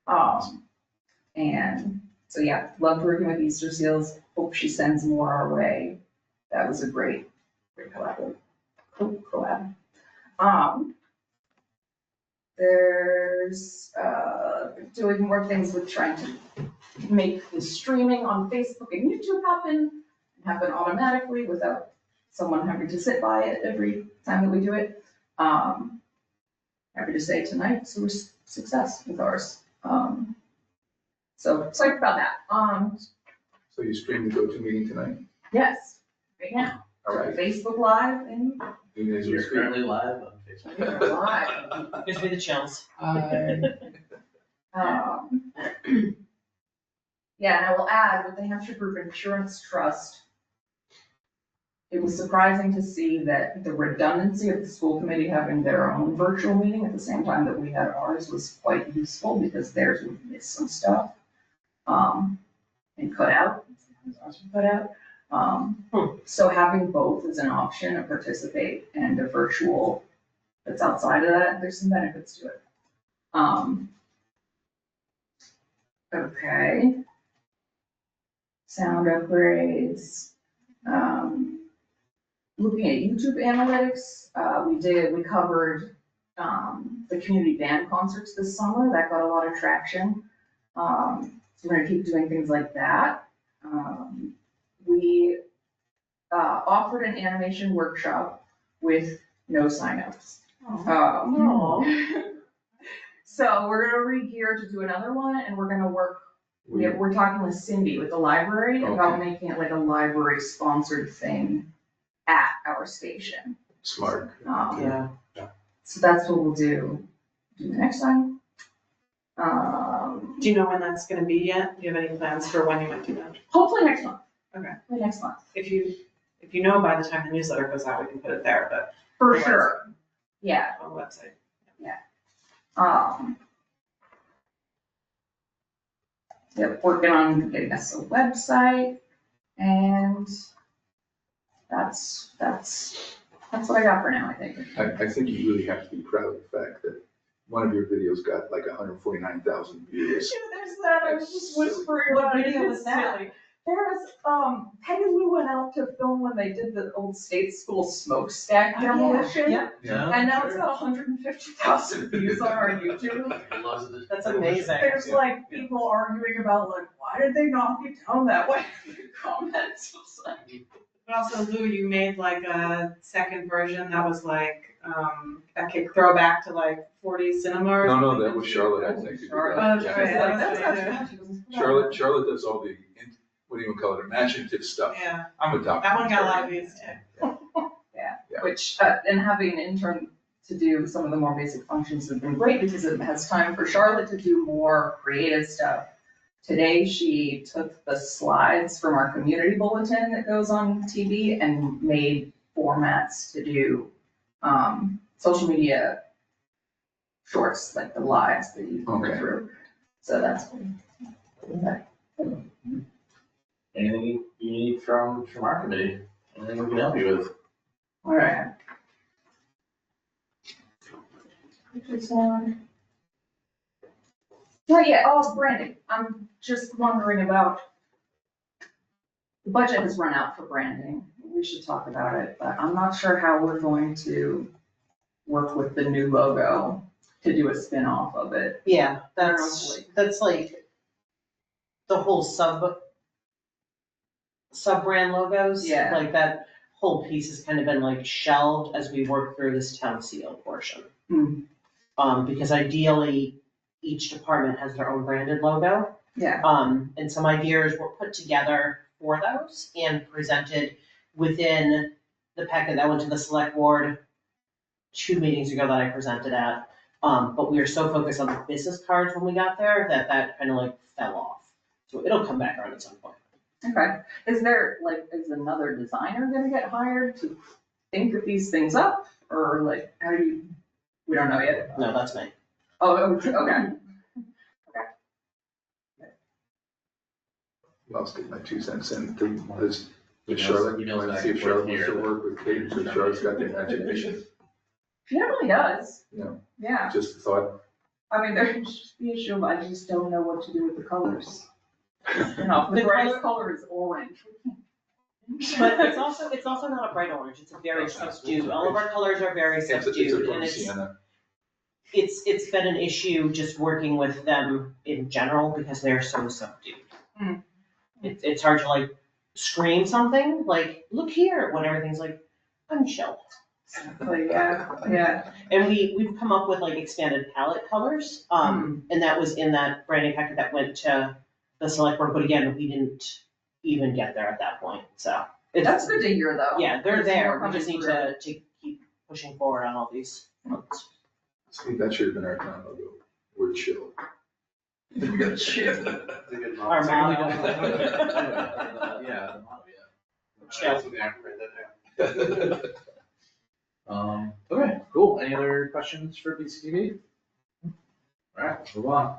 love. And so yeah, loved working with Easter Seals. Hope she sends more our way. That was a great collab. There's doing more things with trying to make the streaming on Facebook and YouTube happen automatically without someone having to sit by it every time that we do it. Happy to say tonight, so we're success with ours. So excited about that. so you streamed the go-to-meeting tonight? Yes, right now. All right. Facebook Live and And as you We're speak, currently live on Facebook. we are live. Gives me the chills. Yeah, and I will add, with the Hampshire Group Insurance Trust, it was surprising to see that the redundancy of the school committee having their own virtual meeting at the same time that we had ours was quite useful, because theirs would miss some stuff, and cut out, sometimes ours would cut out. So having both as an option, a participate and a virtual that's outside of that, there's some benefits to it. Okay. Sound upgrades. Looking at YouTube analytics, we covered, the community band concerts this summer. That got a lot of traction. So we're gonna keep doing things like that. We offered an animation workshop with no signups. So we're gonna re-gear to do another one, and we're gonna work, we're talking with Cindy with the library about making it like a library sponsored thing at our station. Smart. Yeah. So that's what we'll do the next time. Do you know when that's gonna be yet? Do you have any plans for when you might do that? Hopefully next month. Okay. Hopefully next month, If you know by the time the newsletter goes out, we can put it there, but for Otherwise- sure. Yeah, on the website. Yep, working on getting us a website, and that's what I got for now, I think. I think you really have to be proud of the fact that one of your videos got like 149,000 views. There's that, I was just whispering What about it, video it's was that? silly. There's, Peggy Lou went out to film when they did the old state school smokestack demolition. Yeah, And now it's got 150,000 views on our YouTube. that's amazing. There's like people arguing about like, why did they knock it down that way? Comments, it's like, But also, Lou, you made like a second version that was like, a kick throwback to like 40s cinema or No, something. that was Charlotte, I think. who did Charlotte. that. Oh, Yeah. Charlotte. like, that's that's right, not. Charlotte does all the, what do you call it, imaginative stuff. Yeah, I'm a doctor. that one got a lot of views too. Yeah. Which, and having an intern to do some of the more basic functions has been great because it has time for Charlotte to do more creative stuff. Today, she took the slides from our community bulletin that goes on TV and made formats to do, social media shorts, like the lives that you can go Okay. through. So that's cool. Anything you need from our committee? Anything we can help you with? All right. Which is one. Oh, yeah, oh, branding. I'm just wondering about, the budget has run out for branding. We should talk about it, but I'm not sure how we're going to work with the new logo to do a spin-off of it. Yeah, that's like the whole sub-brand logos. Yeah. Like that whole piece has kind of been like shelved as we work through this town seal portion. Hmm. Because ideally, each department has their own branded logo. Yeah. And some ideas were put together for those and presented within the packet that went to the select board 2 meetings ago that I presented at. But we were so focused on the business cards when we got there that kind of like fell off. So it'll come back around at some point. Okay. Is there, like, is another designer gonna get hired to think of these things up? Or like, how do you, we don't know yet. No, that's me. Oh, okay. I'll stick my 2 cents in. Does He knows- Charlotte, he knows let's see if back and Charlotte forth wants to here. work with Kate, so Charlotte's got the imagination. She definitely does. Yeah. Yeah. Just a thought. I mean, there's just the issue of I just don't know what to do with the colors. You know, the The brightest color is orange. But it's also not a bright orange, it's a very subdued, all of our colors are very It's a subdued, dark and sienna. it's been an issue just working with them in general because they're so subdued. Mm. It's hard to like scream something, like, look here, when everything's like, I'm chill. Like, yeah. And we've come up with like expanded palette colors, and that was in that branding packet that went to the select board, but again, we didn't even get there at that point, so. it's- That's good to hear though. Yeah, they're There's there, more we just need coming to keep pushing forward on all these ones. See, that should have been our town logo. We're chill. It's a good Our motto. motto. Yeah. That's what the actor write that down. Okay, cool. Any other questions for BCTV? All right, move on.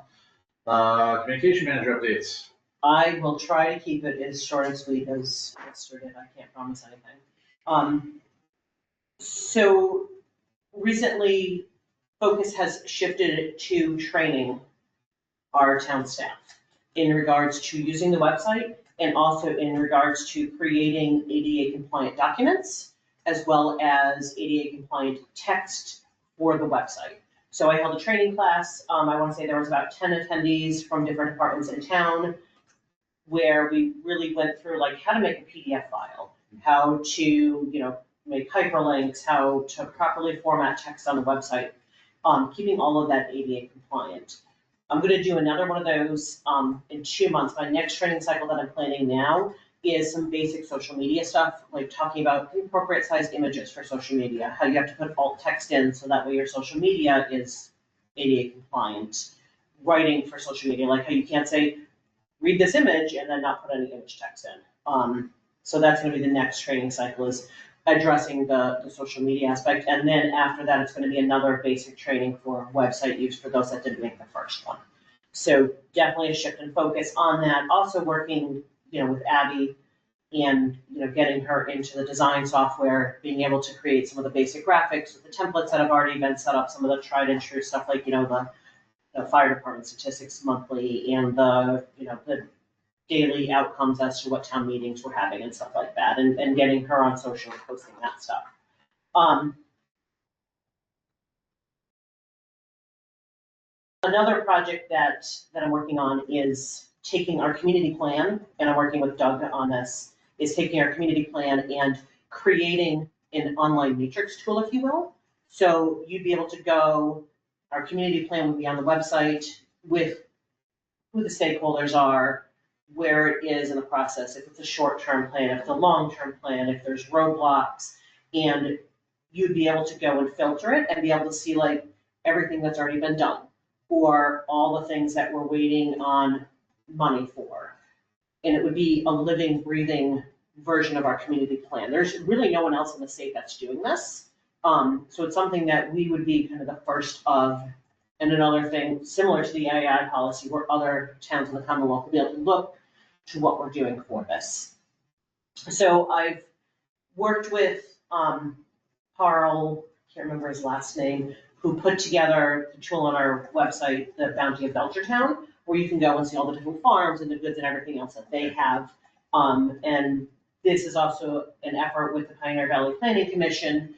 Communication manager updates. I will try to keep it as short and sweet as yesterday, I can't promise anything. So recently, focus has shifted to training our town staff in regards to using the website and also in regards to creating ADA compliant documents as well as ADA compliant text for the website. So I held a training class, I wanna say there was about 10 attendees from different departments in town, where we really went through like how to make a PDF file, how to, make hyperlinks, how to properly format text on the website, keeping all of that ADA compliant. I'm gonna do another one of those in 2 months. My next training cycle that I'm planning now is some basic social media stuff, like talking about appropriate sized images for social media, how you have to put alt text in so that way your social media is ADA compliant, writing for social media, like how you can't say, read this image and then not put any image text in. So that's gonna be the next training cycle, is addressing the social media aspect. And then after that, it's gonna be another basic training for website use for those that didn't make the first one. So definitely a shift in focus on that. Also working, with Abby and, getting her into the design software, being able to create some of the basic graphics with the templates that have already been set up, some of the tried and true stuff like, the fire department statistics monthly and the daily outcomes as to what town meetings we're having and stuff like that, and getting her on social and posting that stuff. Another project that I'm working on is taking our community plan, and I'm working with Doug on this, is taking our community plan and creating an online matrix tool, if you will. So you'd be able to go, our community plan would be on the website with who the stakeholders are, where it is in the process, if it's a short-term plan, if it's a long-term plan, if there's roadblocks, and you'd be able to go and filter it and be able to see like everything that's already been done, or all the things that we're waiting on money for. And it would be a living, breathing version of our community plan. There's really no one else in the state that's doing this. So it's something that we would be kind of the first of. And another thing, similar to the AI policy, where other towns in the Commonwealth will be able to look to what we're doing for this. So I've worked with Carl, can't remember his last name, who put together the tool on our website, the Bounty of Belchertown, where you can go and see all the different farms and the goods and everything else that they have. And this is also an effort with the Pioneer Valley Planning Commission.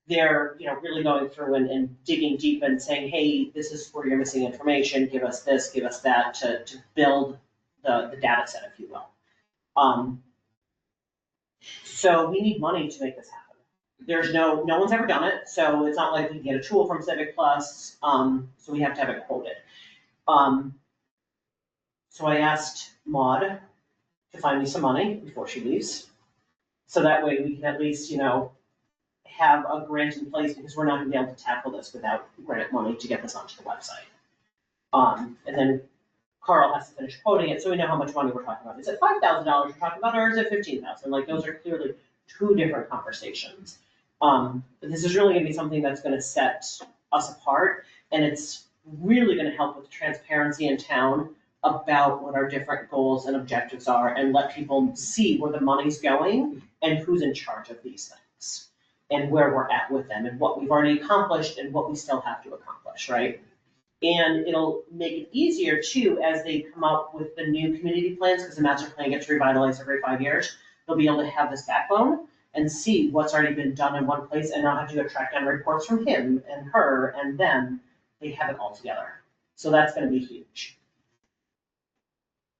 They're, really going through and digging deep and saying, hey, this is where you're missing information, give us this, give us that, to build the data set, if you will. So we need money to make this happen. There's no one's ever done it, so it's not like we can get a tool from Civic Plus, so we have to have it quoted. So I asked Maud to find me some money before she leaves, so that way we can at least, have a grant in place, because we're not gonna be able to tackle this without grant money to get this onto the website. And then Carl has to finish quoting it, so we know how much money we're talking about. Is it $5,000 we're talking about, or is it $15,000? Like, those are clearly two different conversations. But this is really gonna be something that's gonna set us apart, and it's really gonna help with transparency in town about what our different goals and objectives are, and let people see where the money's going and who's in charge of these things, and where we're at with them, and what we've already accomplished and what we still have to accomplish, right? And it'll make it easier too, as they come up with the new community plans, because the master plan gets revitalized every 5 years. They'll be able to have this backbone and see what's already been done in one place, and not have to go track down reports from him and her and them. They have it all together. So that's gonna be huge.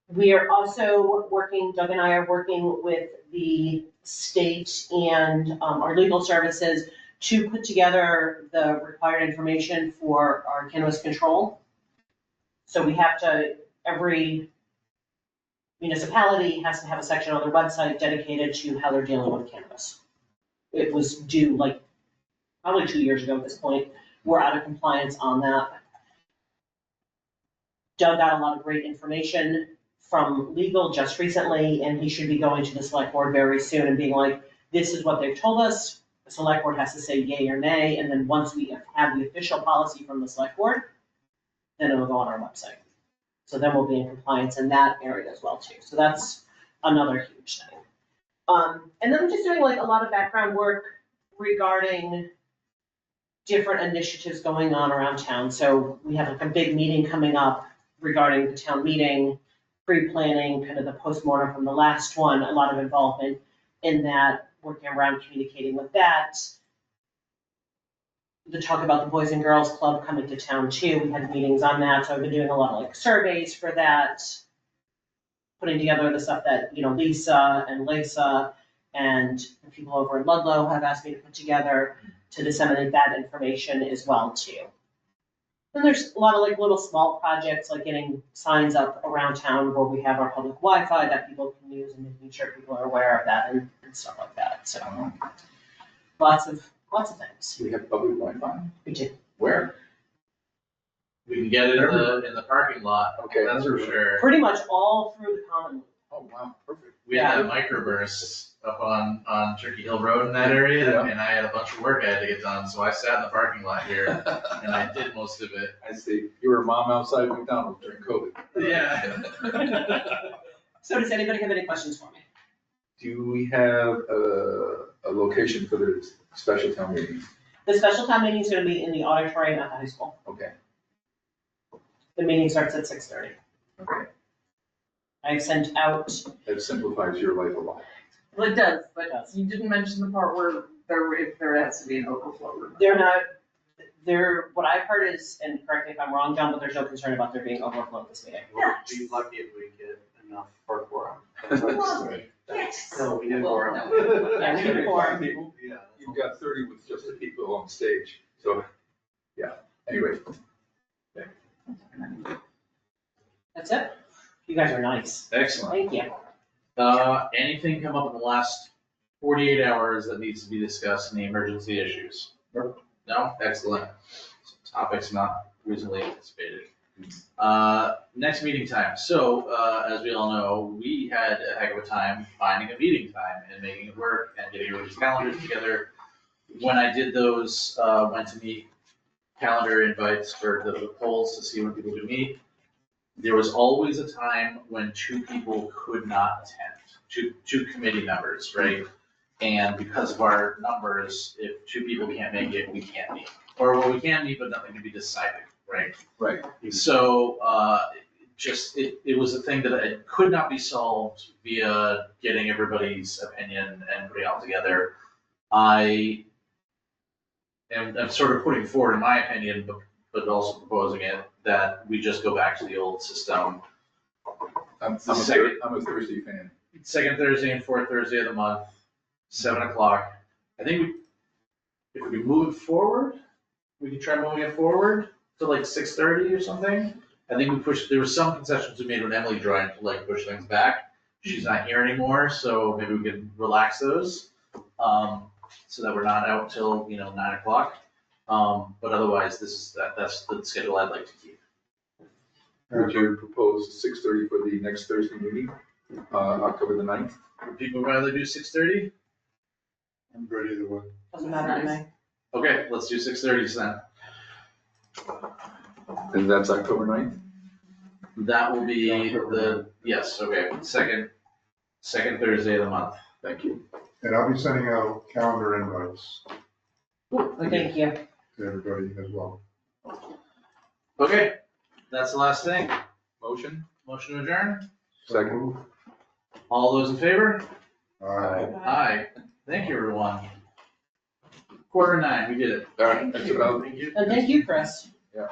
We are also working, Doug and I are working with the state and our legal services to put together the required information for our cannabis control. So we have to, every municipality has to have a section on their website dedicated to how they're dealing with cannabis. It was due like probably 2 years ago at this point. We're out of compliance on that. Doug got a lot of great information from legal just recently, and he should be going to the select board very soon and being like, this is what they've told us. The select board has to say yay or nay, and then once we have the official policy from the select board, then it'll go on our website. So then we'll be in compliance in that area as well too. So that's another huge thing. And then I'm just doing like a lot of background work regarding different initiatives going on around town. So we have like a big meeting coming up regarding the town meeting, pre-planning, kind of the postmortem from the last one, a lot of involvement in that, working around communicating with that. The talk about the Boys and Girls Club coming to town too, we had meetings on that, so I've been doing a lot of like surveys for that, putting together the stuff that, Lisa and Lisa and the people over in Ludlow have asked me to put together to disseminate that information as well too. And there's a lot of like little small projects, like getting signs up around town where we have our public Wi-Fi that people can use, and making sure people are aware of that and stuff like that. So lots of things. We have public Wi-Fi? We do. Where? We can get it in the parking lot, Okay. that's for sure. Pretty much all through the common. Oh, wow, perfect. We had microbursts up on Turkey Hill Road in that area, Yeah. and I had a bunch of work I had to get done, so I sat in the parking lot here, and I did most of it. I see. You were a mom outside McDonald's during COVID. Yeah. So does anybody have any questions for me? Do we have a location for the special town meeting? The special town meeting is gonna be in the auditorium at the high school. Okay. The meeting starts at 6:30. Okay. I've sent out, That simplifies your life a lot. Well, it does, but It does. you didn't mention the part where if there has to be an overflow room. what I've heard is, and correct me if I'm wrong, John, but there's no concern about there being overflow at this meeting. We'll be lucky if we get enough for quorum. Yes. No, we did quorum. Yeah, we did quorum. People? Yeah. You've got 30 with just the people on stage, so, yeah, anyway. That's it? You guys are nice. Excellent. Thank you. Anything come up in the last 48 hours that needs to be discussed in the emergency issues? No? Excellent. Topics not reasonably anticipated. Next meeting time. So, as we all know, we had a heck of a time finding a meeting time and making it work and getting everybody's calendars together. When I did those, went to meet calendar invites for the polls to see when people could meet. There was always a time when two people could not attend, two committee members, right? And because of our numbers, if two people can't make it, we can't meet. Or, well, we can meet, but nothing can be decided, right? Right. So, it was a thing that it could not be solved via getting everybody's opinion and putting it all together. I'm sort of putting forward in my opinion, but also proposing it, that we just go back to the old system. I'm a Thursday fan. Second Thursday and fourth Thursday of the month, 7 o'clock. I think if we move it forward, we can try moving it forward to like 6:30 or something. I think there were some concessions we made when Emily joined to like push things back. She's not here anymore, so maybe we can relax those, so that we're not out till, 9 o'clock. But otherwise, that's the schedule I'd like to keep. Would you propose 6:30 for the next Thursday meeting, October the 9th? Would people rather do 6:30? I'm ready to way. Doesn't matter to me. Okay, let's do 6:30 then. And that's October 9th? That will be yes, okay, second Thursday of the month. Thank you. And I'll be sending out calendar invites Thank you. to everybody as well. Okay, that's the last thing. Motion? Motion to adjourn? Second. All those in favor? Aye. Aye. Thank you, everyone. 8:45, we did it. All right, that's about Thank you. And thank you, Chris. Yeah.